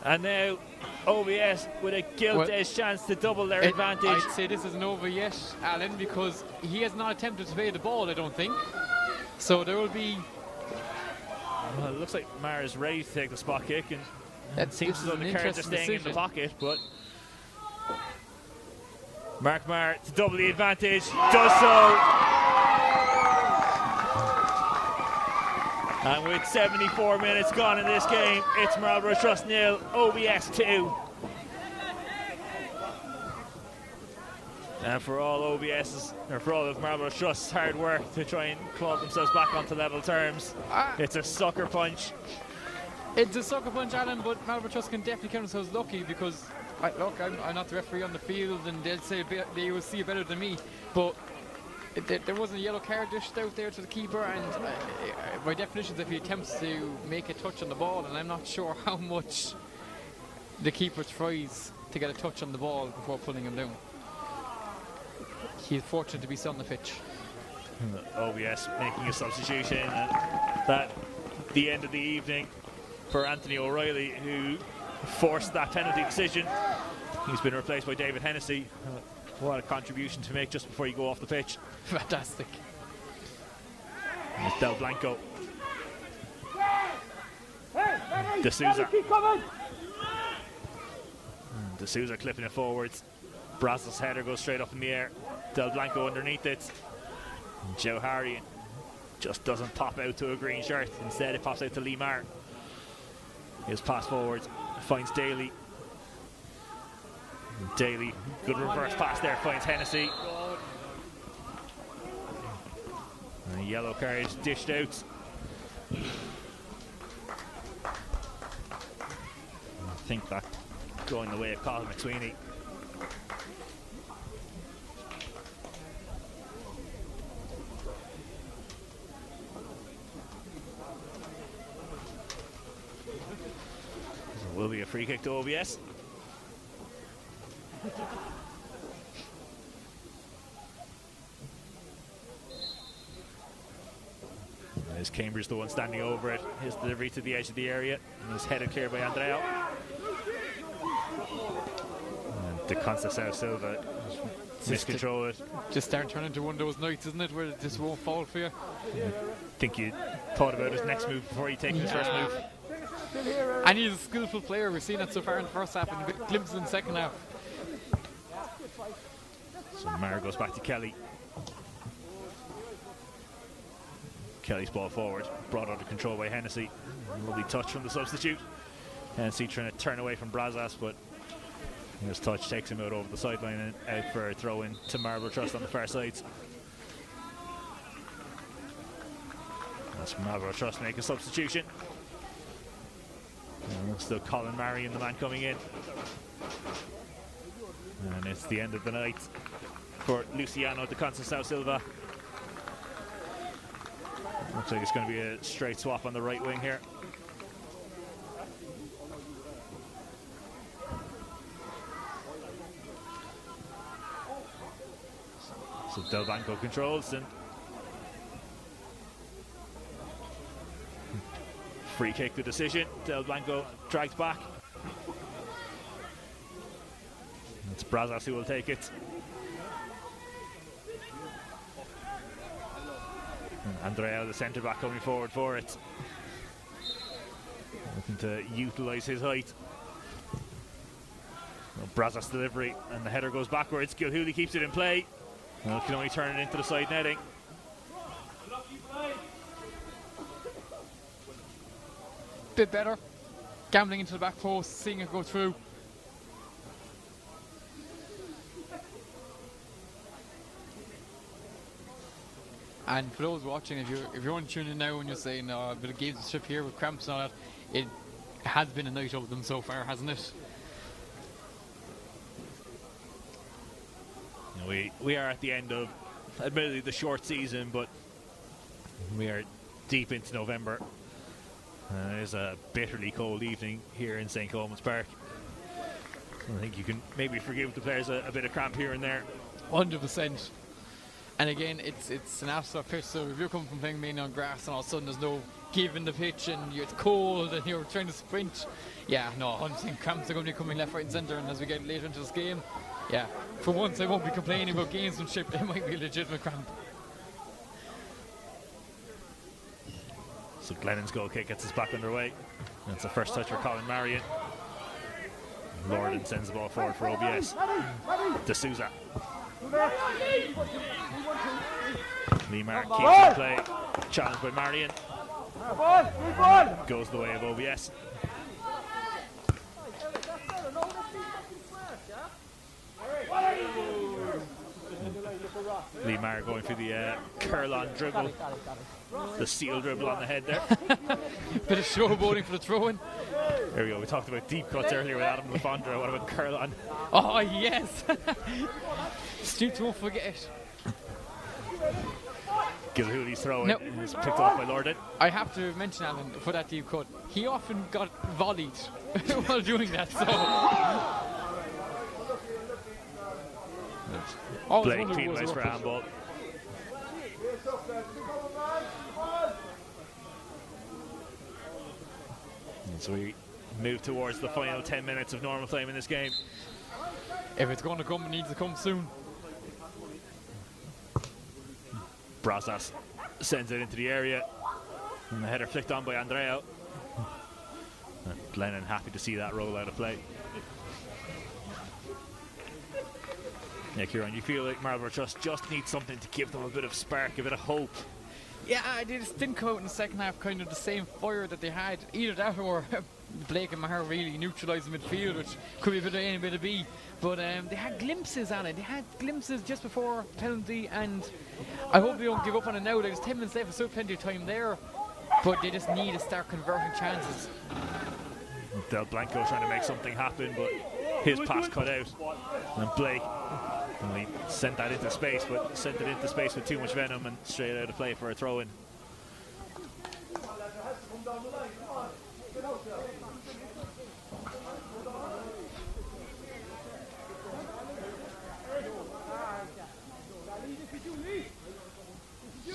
And now OBS with a gilt-edged chance to double their advantage. I'd say this isn't over yet, Alan, because he has not attempted to play the ball, I don't think. So there will be Well, it looks like Mar's ready to take the spot kick, and That seems as though the cards are staying in the pocket, but Mark Mar to double the advantage, does so. And with 74 minutes gone in this game, it's Marlboro Trust 0, OBS 2. And for all OBS's, or for all of Marlboro Trust's hard work to try and claw themselves back onto level terms, it's a sucker punch. It's a sucker punch, Alan, but Marlboro Trust can definitely count themselves lucky because, look, I'm not the referee on the field, and they'll say they will see it better than me. But there wasn't a yellow card dished out there to the keeper, and by definition, if he attempts to make a touch on the ball, and I'm not sure how much the keeper tries to get a touch on the ball before pulling him down. He's fortunate to be still on the pitch. OBS making a substitution, and that the end of the evening for Anthony O'Reilly, who forced that penalty decision. He's been replaced by David Hennessy. What a contribution to make just before you go off the pitch. Fantastic. It's Del Blanco. D'Souza. D'Souza clipping it forwards. Brazos' header goes straight up in the air. Del Blanco underneath it. And Joe Hardy just doesn't pop out to a green shirt. Instead, it pops out to Lee Marr. His pass forwards, finds Daly. Daly, good reverse pass there, finds Hennessy. And a yellow card dished out. I think that going the way of Colin McSweeney. Will be a free kick to OBS. As Cambridge the one standing over it, his delivery to the edge of the area, and is headed clear by Andreo. And De Conceição Silva miscontrol it. Just start turning into one of those nights, isn't it, where it just won't fall for you? I think you thought about his next move before you take his first move. And he's a skillful player. We've seen that so far in the first half and glimpses in the second half. So Mar goes back to Kelly. Kelly's ball forward, brought under control by Hennessy. Lovely touch from the substitute. Hennessy trying to turn away from Brazos, but his touch takes him out over the sideline and out for a throw in to Marlboro Trust on the far sides. That's Marlboro Trust make a substitution. And still Colin Marion, the man coming in. And it's the end of the night for Luciano De Conceição Silva. Looks like it's going to be a straight swap on the right wing here. So Del Blanco controls, and free kick the decision. Del Blanco dragged back. It's Brazos who will take it. And Andrea, the centre back, coming forward for it. Looking to utilise his height. Well, Brazos delivery, and the header goes backwards. Gilhooly keeps it in play. Well, can only turn it into the side netting. Bit better. Gambling into the back post, seeing it go through. And for those watching, if you're only tuning in now and you're saying a bit of gamesmanship here with cramps and all that, it has been a night of them so far, hasn't it? You know, we are at the end of, admittedly, the short season, but we are deep into November. It is a bitterly cold evening here in St. Colman's Park. I think you can maybe forgive the players a bit of cramp here and there. 100%. And again, it's an asphalt pitch, so if you're coming from playing mainly on grass and all of a sudden there's no give in the pitch and it's cold and you're trying to sprint, yeah, no, 100% cramps are going to be coming left, right and centre. And as we get later into this game, yeah, for once I won't be complaining about gamesmanship. It might be a legitimate cramp. So Glennon's goal kick gets us back underway. That's the first touch for Colin Marion. Lorden sends the ball forward for OBS. D'Souza. Lemar keeps in play. Challenged by Marion. Goes the way of OBS. Lemar going for the curl on dribble. The seal dribble on the head there. Bit of showboating for the throw-in. There we go. We talked about deep cuts earlier with Adam LaFondra. What about curl on? Oh, yes. Stu, won't forget. Gilhooly's throw No. is picked off by Lorden. I have to mention, Alan, for that deep cut, he often got volleyed while doing that. So. Blake penalised for a handball. And so we move towards the final 10 minutes of normal time in this game. If it's going to come, it needs to come soon. Brazas sends it into the area. And the header flicked on by Andreo. And Glennon happy to see that roll out of play. Yeah, Kieran, you feel like Marlboro Trust just needs something to give them a bit of spark, a bit of hope. Yeah, they just didn't come out in the second half kind of the same fire that they had. Either that or Blake and Maher really neutralised the midfield, which could be a bit of A and a bit of B. But they had glimpses on it. They had glimpses just before penalty, and I hope they don't give up on it now. There's 10 minutes left, so plenty of time there. But they just need to start converting chances. Del Blanco trying to make something happen, but his pass cut out. And Blake only sent that into space, but sent it into space with too much venom and straight out of play for a throw-in.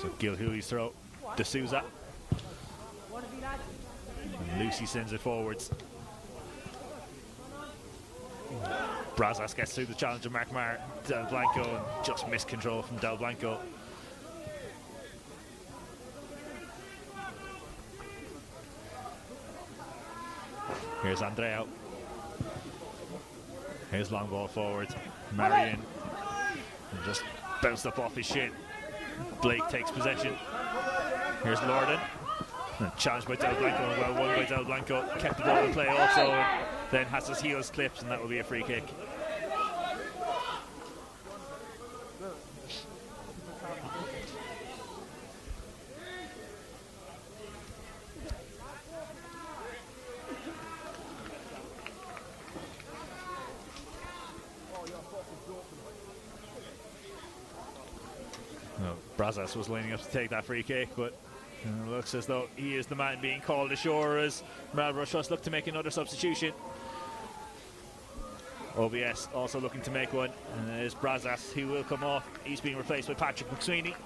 So Gilhooly's throw, D'Souza. And Lucy sends it forwards. Brazas gets through the challenge of Mark Maher, Del Blanco, and just missed control from Del Blanco. Here's Andreo. Here's long ball forward. Marion just bounced up off his shin. Blake takes possession. Here's Lorden. Challenged by Del Blanco and well won by Del Blanco. Kept the ball in play also, and then has his heels clipped, and that will be a free kick. No, Brazas was lining up to take that free kick, but it looks as though he is the man being called ashore as Marlboro Trust look to make another substitution. OBS also looking to make one, and it is Brazas who will come off. He's being replaced by Patrick McSweeney.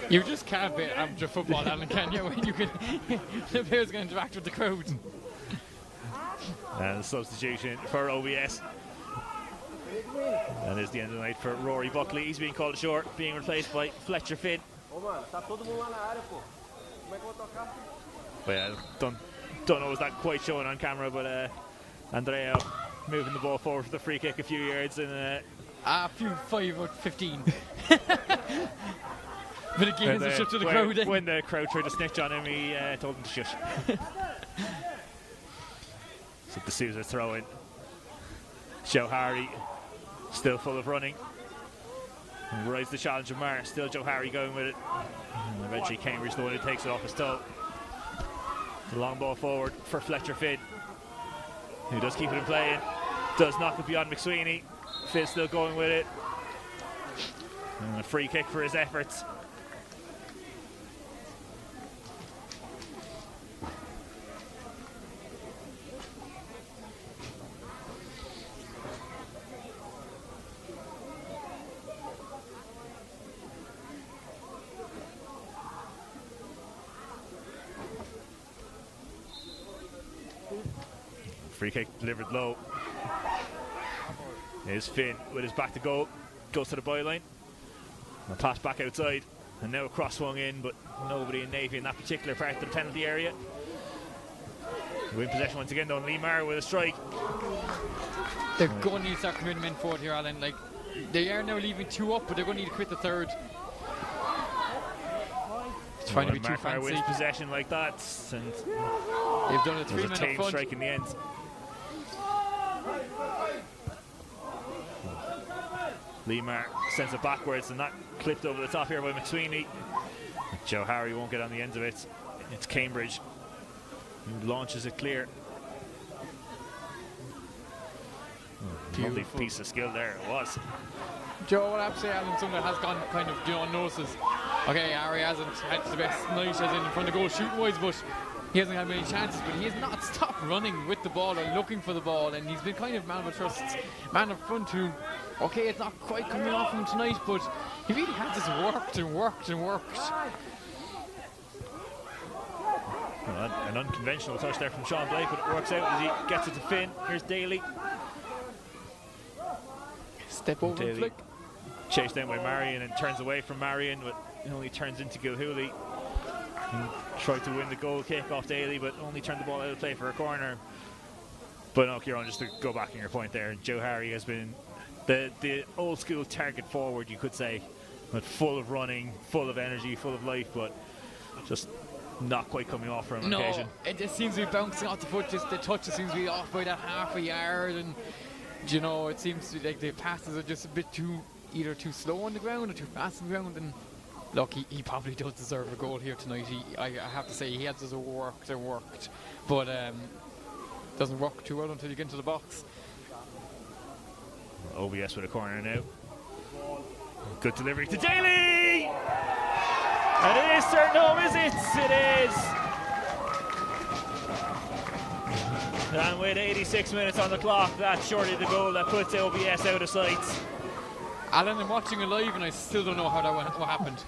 You just can't bet amateur football, Alan, can you? When you can, the players can interact with the crowd. And the substitution for OBS. That is the end of the night for Rory Buckley. He's being called ashore, being replaced by Fletcher Finn. But yeah, don't know was that quite showing on camera, but Andreo moving the ball forward for the free kick a few yards in A few 5 or 15. But again, it's a shut to the crowd. When the crowd tried to snitch on him, he told them to shush. So D'Souza throw in. Joe Harry still full of running. And rise the challenge of Mar. Still Joe Harry going with it. And eventually Cambridge the one who takes it off his toe. The long ball forward for Fletcher Finn, who does keep it in play. Does knock it beyond McSweeney. Finn still going with it. And a free kick for his efforts. Free kick delivered low. Here's Finn with his back to goal. Goes to the byline. A pass back outside. And now a cross swung in, but nobody in Navy in that particular part of the penalty area. Win possession once again though, and Lee Maher with a strike. They're going to need to start committing men forward here, Alan. Like, they are now leaving 2 up, but they're going to need to quit the third. It's trying to be too fancy. Wins possession like that, and they've done a 3-man up front. Strike in the end. Lee Maher sends it backwards, and that clipped over the top here by McSweeney. Joe Harry won't get on the end of it. It's Cambridge who launches it clear. Lovely piece of skill there, it was. Joe, what I have to say, Alan, something that has gone kind of unnoticed is, okay, Harry hasn't had the best night as in front of goal shooting wise, but he hasn't had many chances, but he has not stopped running with the ball and looking for the ball, and he's been kind of Marlboro Trust's man up front who, okay, it's not quite coming off him tonight, but he really has just worked and worked and worked. Well, an unconventional touch there from Sean Blake, but it works out as he gets it to Finn. Here's Daly. Step over Daly and flick. Chased down by Marion and turns away from Marion, but it only turns into Gilhooly. Tried to win the goal kick off Daly, but only turned the ball out of play for a corner. But no, Kieran, just to go back on your point there, Joe Harry has been the old school target forward, you could say, but full of running, full of energy, full of life, but just not quite coming off for him on occasion. It just seems to be bouncing off the foot, just the touch just seems to be off by that half a yard, and you know, it seems to be like the passes are just a bit either too slow on the ground or too fast on the ground. And look, he probably does deserve a goal here tonight. I have to say, he has just worked and worked, but doesn't work too well until you get into the box. OBS with a corner now. Good delivery to Daly! And it is certain home, is it? It is! And with 86 minutes on the clock, that's surely the goal that puts OBS out of sight. Alan, I'm watching it live and I still don't know how that what happened.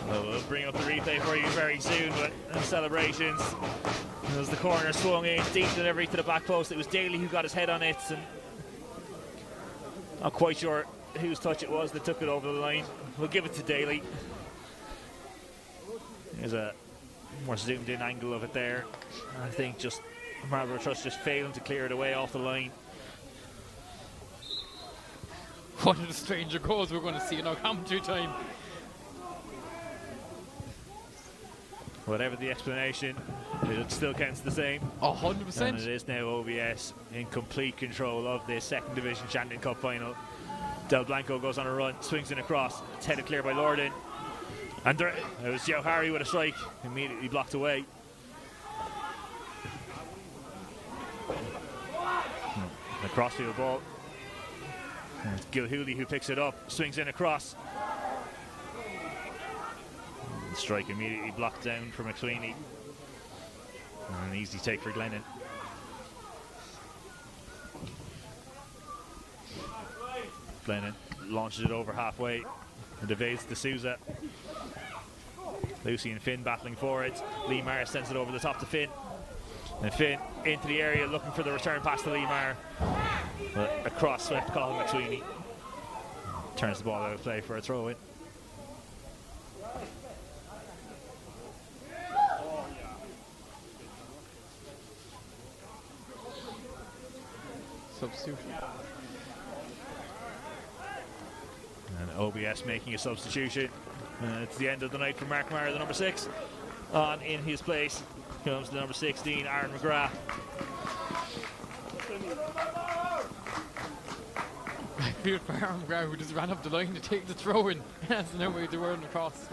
Well, we'll bring up the replay for you very soon, but celebrations. As the corner swung in, deep delivery to the back post. It was Daly who got his head on it, and not quite sure whose touch it was that took it over the line. We'll give it to Daly. There's a more zoomed in angle of it there. I think just Marlboro Trust just failing to clear it away off the line. One of the stranger goals we're going to see in our commentary time. Whatever the explanation, it still counts the same. 100%. And it is now OBS in complete control of this second division Shandon Cup Final. Del Blanco goes on a run, swings in across. It's headed clear by Lorden. And there, it was Joe Harry with a strike, immediately blocked away. A crossfield ball. And it's Gilhooly who picks it up, swings in across. And the strike immediately blocked down for McSweeney. And an easy take for Glennon. Glennon launches it over halfway and evades D'Souza. Lucy and Finn battling for it. Lee Maher sends it over the top to Finn. And Finn into the area looking for the return pass to Lee Maher. A cross swept Colin McSweeney. Turns the ball out of play for a throw in. Substitution. And OBS making a substitution. It's the end of the night for Mark Maher, the number 6. On in his place comes the number 16, Aaron McGrath. I feel for Aaron McGrath, who just ran up the line to take the throw in. That's no way to run across.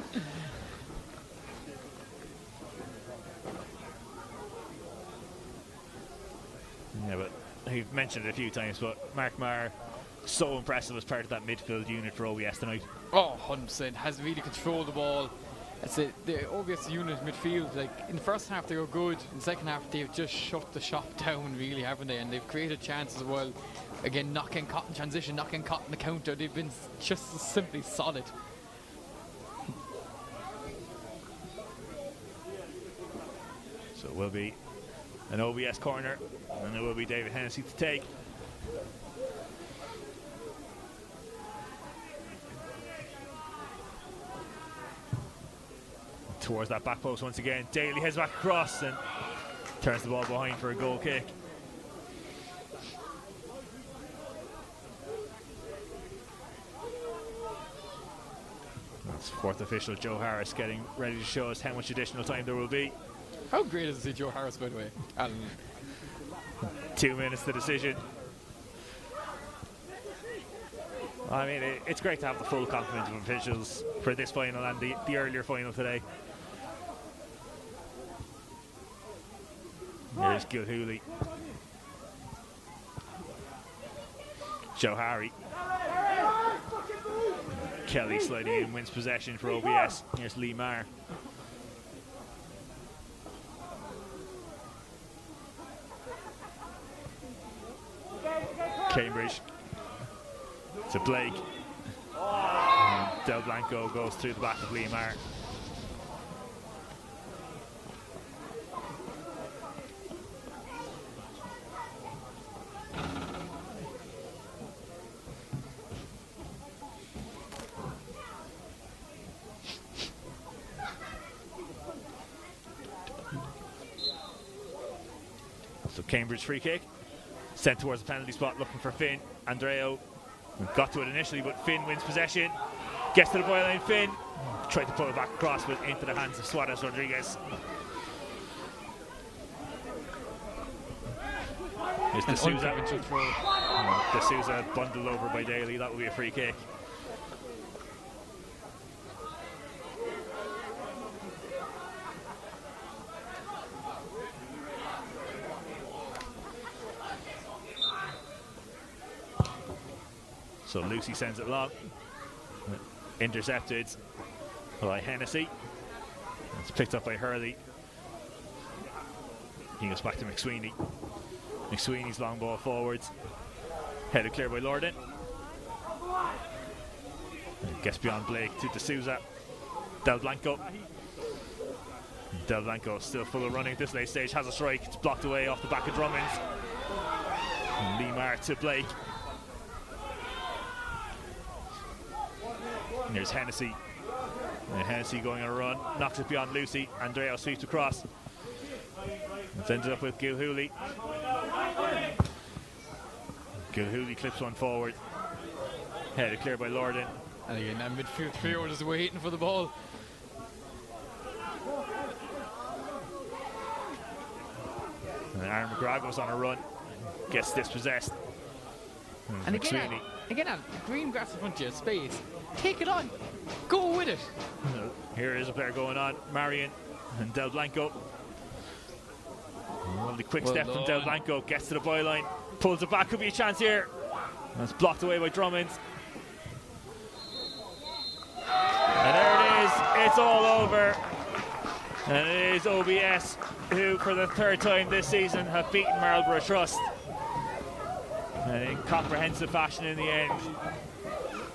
Yeah, but I've mentioned it a few times, but Mark Maher, so impressive as part of that midfield unit for OBS tonight. Oh, 100%. Has really controlled the ball. That's it. The OBS unit midfield, like in the first half they were good. In the second half they've just shut the shop down, really, haven't they? And they've created chances as well. Again, knocking caught in transition, knocking caught in the counter. They've been just simply solid. So it will be An OBS corner, and it will be David Hennessy to take. Towards that back post once again. Daly heads back across and turns the ball behind for a goal kick. That's fourth official Joe Harris getting ready to show us how much additional time there will be. How great is it to see Joe Harris, by the way? 2 minutes to decision. I mean, it's great to have the full complement of officials for this final and the earlier final today. There's Gilhooly. Joe Harry. Kelly sliding in, wins possession for OBS. Here's Lee Maher. Cambridge to Blake. Del Blanco goes through the back of Lee Maher. So Cambridge free kick. Sent towards the penalty spot, looking for Finn. Andreo got to it initially, but Finn wins possession. Gets to the byline, Finn. Tried to pull it back across, but into the hands of Suarez Rodriguez. Here's De Souza. De Souza bundled over by Daly. That will be a free kick. So Lucy sends it long. Intercepted by Hennessy. It's picked up by Hurley. He goes back to McSweeney. McSweeney's long ball forwards. Headed clear by Lorden. Gets beyond Blake to De Souza. Del Blanco. Del Blanco still full of running at this late stage. Has a strike. It's blocked away off the back of Drummond. Lee Maher to Blake. And there's Hennessy. And Hennessy going on a run. Knocks it beyond Lucy. Andreo sweeps across. It's ended up with Gilhooly. Gilhooly clips one forward. Headed clear by Lorden. And again, that midfield trio just waiting for the ball. And Aaron McGrath goes on a run. Gets dispossessed. And again, green grass in front of you, space. Take it on. Go with it. Here is a player going on. Marion and Del Blanco. Lovely quick step from Del Blanco. Gets to the byline. Pulls it back. Could be a chance here. That's blocked away by Drummond. And there it is. It's all over. And it is OBS who, for the third time this season, have beaten Marlboro Trust. And in comprehensive fashion in the end.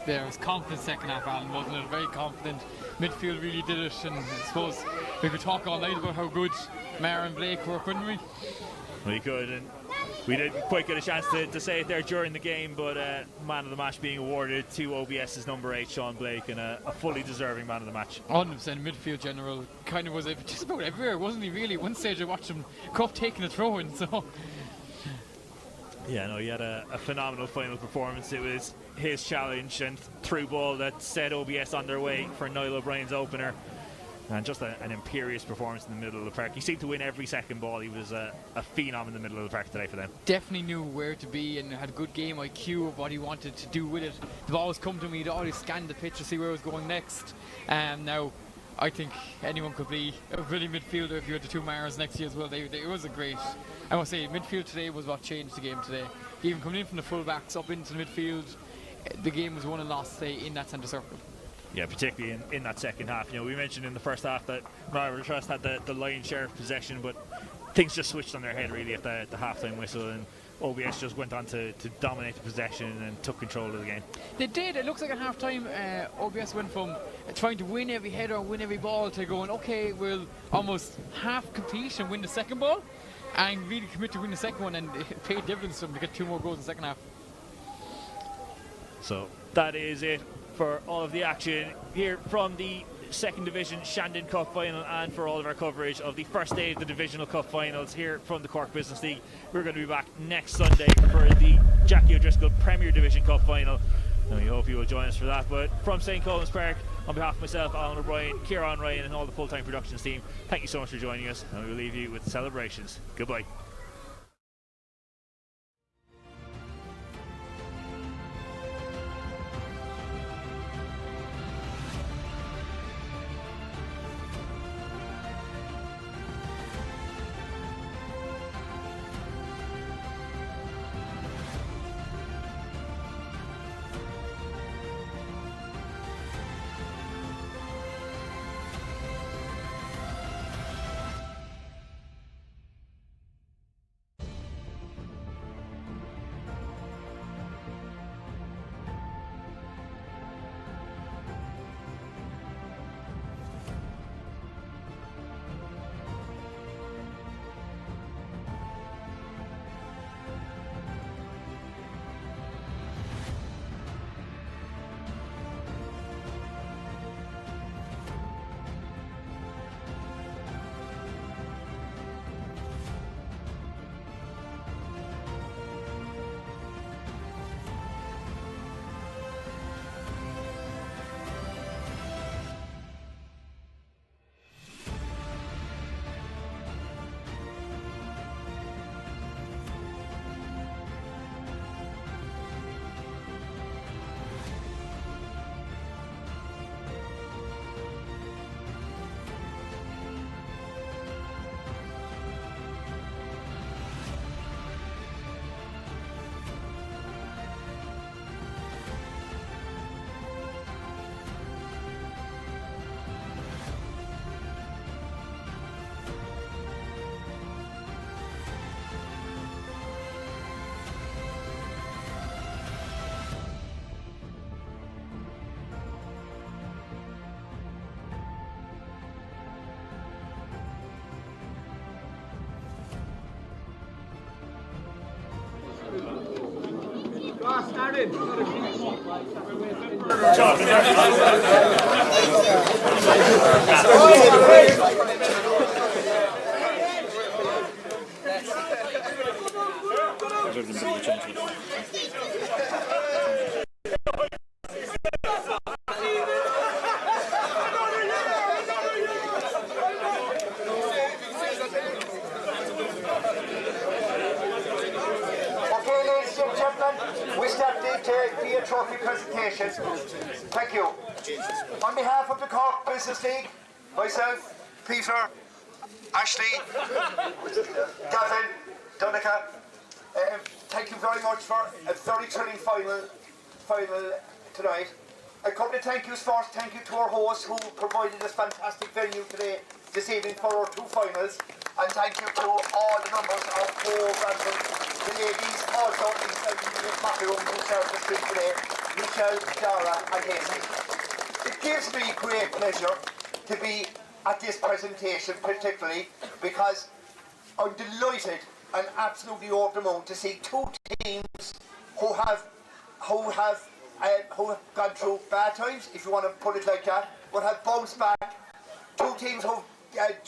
There was confident second half, Alan, wasn't it? Very confident. Midfield really did it, and I suppose we could talk all night about how good Maher and Blake were, couldn't we? We could, and we didn't quite get a chance to say it there during the game, but man of the match being awarded to OBS's number 8, Sean Blake, and a fully deserving man of the match. 100% midfield general, kind of was just about everywhere, wasn't he really? At one stage I watched him Cobh taking a throw in, so... Yeah, no, he had a phenomenal final performance. It was his challenge and through ball that set OBS on their way for Niall O'Brien's opener. And just an imperious performance in the middle of the park. He seemed to win every second ball. He was a phenom in the middle of the park today for them. Definitely knew where to be and had a good game IQ of what he wanted to do with it. The ball was come to him, he'd always scanned the pitch to see where it was going next. Now, I think anyone could be a brilliant midfielder if you had the two Mahers next year as well. It was a great, I must say, midfield today was what changed the game today. Even coming in from the full-backs up into the midfield, the game was won and lost, say, in that centre circle. Yeah, particularly in that second half. You know, we mentioned in the first half that Marlboro Trust had the lion's share of possession, but things just switched on their head really at the half-time whistle, and OBS just went on to dominate the possession and took control of the game. They did. It looks like at half-time OBS went from trying to win every header, win every ball, to going, okay, we'll almost half compete and win the second ball. and really commit to win the second one, and it paid dividends to them to get 2 more goals in the second half. So that is it for all of the action here from the Second Division Shandon Cup Final, and for all of our coverage of the first day of the Divisional Cup Finals here from the Cork Business League. We're going to be back next Sunday for the Jackie O'Driscoll Premier Division Cup Final, and we hope you will join us for that. But from St. Colman's Park, on behalf of myself, Alan O'Brien, Kieran Ryan and all the full-time productions team, thank you so much for joining us, and we'll leave you with celebrations. Goodbye. We start the trophy presentation. Thank you. On behalf of the Cork Business League, myself, Peter, Ashley, Gavin, Donica, thank you very much for a very thrilling final tonight. A couple of thank yous first. Thank you to our hosts who provided this fantastic venue today, this evening for our 2 finals. And thank you to all the members of Cobh and the ladies also inside the coffee room who served the street today, Michelle, Dara and Hazel. It gives me great pleasure to be at this presentation, particularly because I'm delighted and absolutely over the moon to see 2 teams who have gone through bad times, if you want to put it like that, but have bounced back. 2 teams who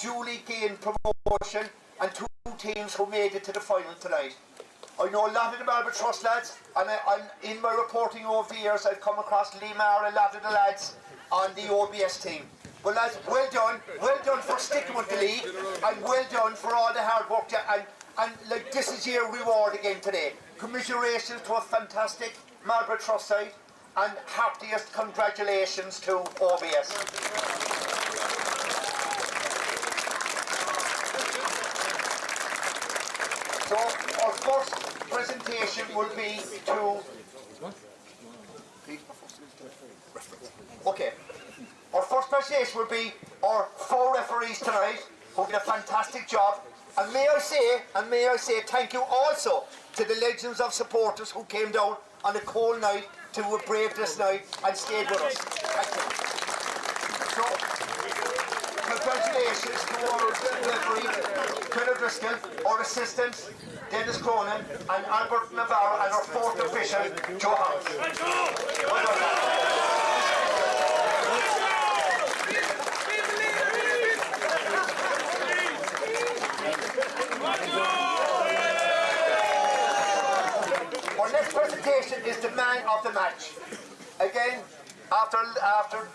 duly gained promotion, and 2 teams who made it to the final tonight. I know a lot of the Marlboro Trust lads, and in my reporting over the years I've come across Limar, a lot of the lads on the OBS team. Well lads, well done for sticking with the league, and well done for all the hard work, and like this is your reward again today. Commiserations to a fantastic Marlboro Trust side, and happiest congratulations to OBS. So our first presentation will be to... Okay. Our first presentation will be our 4 referees tonight who did a fantastic job. And may I say thank you also to the legends of supporters who came down on a cold night to brave this night and stayed with us. Thank you. So, congratulations. congratulations to our referee, Colonel Driscoll, our assistants, Dennis Cronin, and Albert Navarro, and our fourth official, Joe House. Well done, our next presentation is the man of the match. Again, after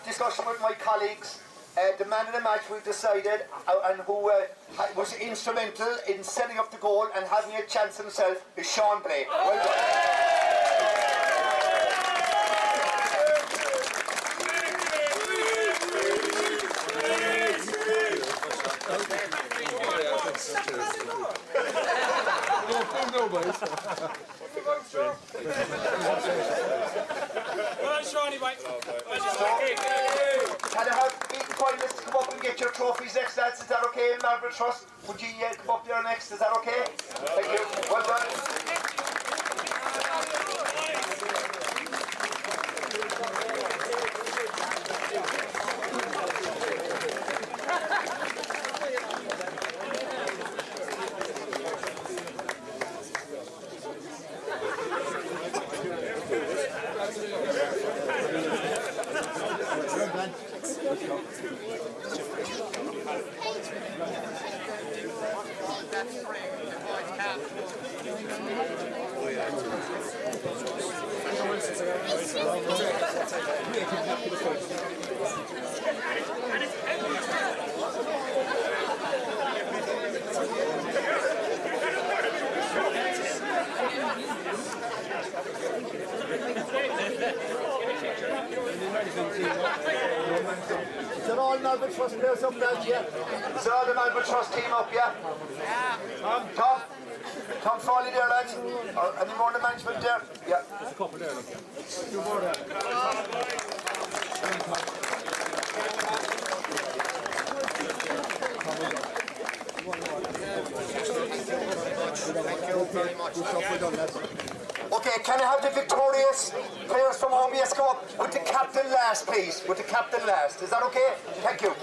discussion with my colleagues, the man of the match we've decided, and who was instrumental in setting up the goal and having a chance himself, is Sean Blake. Well done. Can I have the finalists come up and get your trophies next, lads? Is that okay? Marlboro Trust, would you come up there next? Is that okay? Thank you. Well done. Is that all Marlboro Trust players up there? Yeah. Is that all the Marlboro Trust team up? Yeah. Tom Foley there, lads. Or any more in the management there? Yeah. There's a couple there. Two more there. Thank you very much. Okay, can I have the victorious players from OBS come up with the captain last, please? With the captain last. Is that okay? Thank you.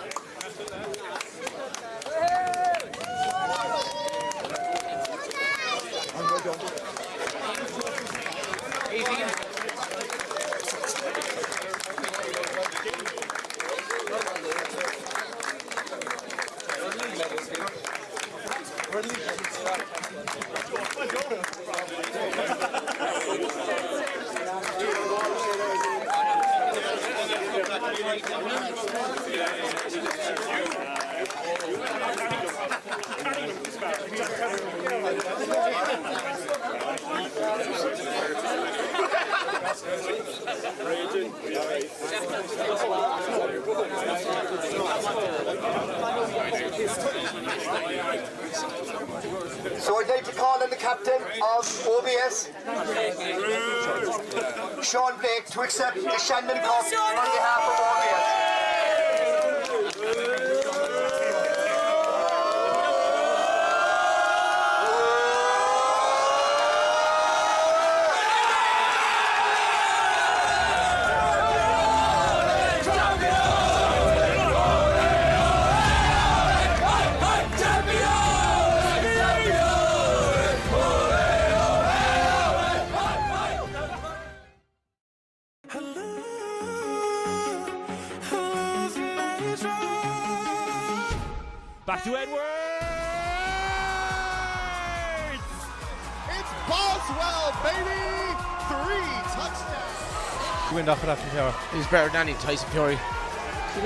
So I'd like to call on the captain of OBS, Sean Blake, to accept the Shandon Cup on behalf of OBS. Back to Edwards! It's Boswell, baby! 3 touchdowns! Win off of that from here. He's better than any Tyson Fury.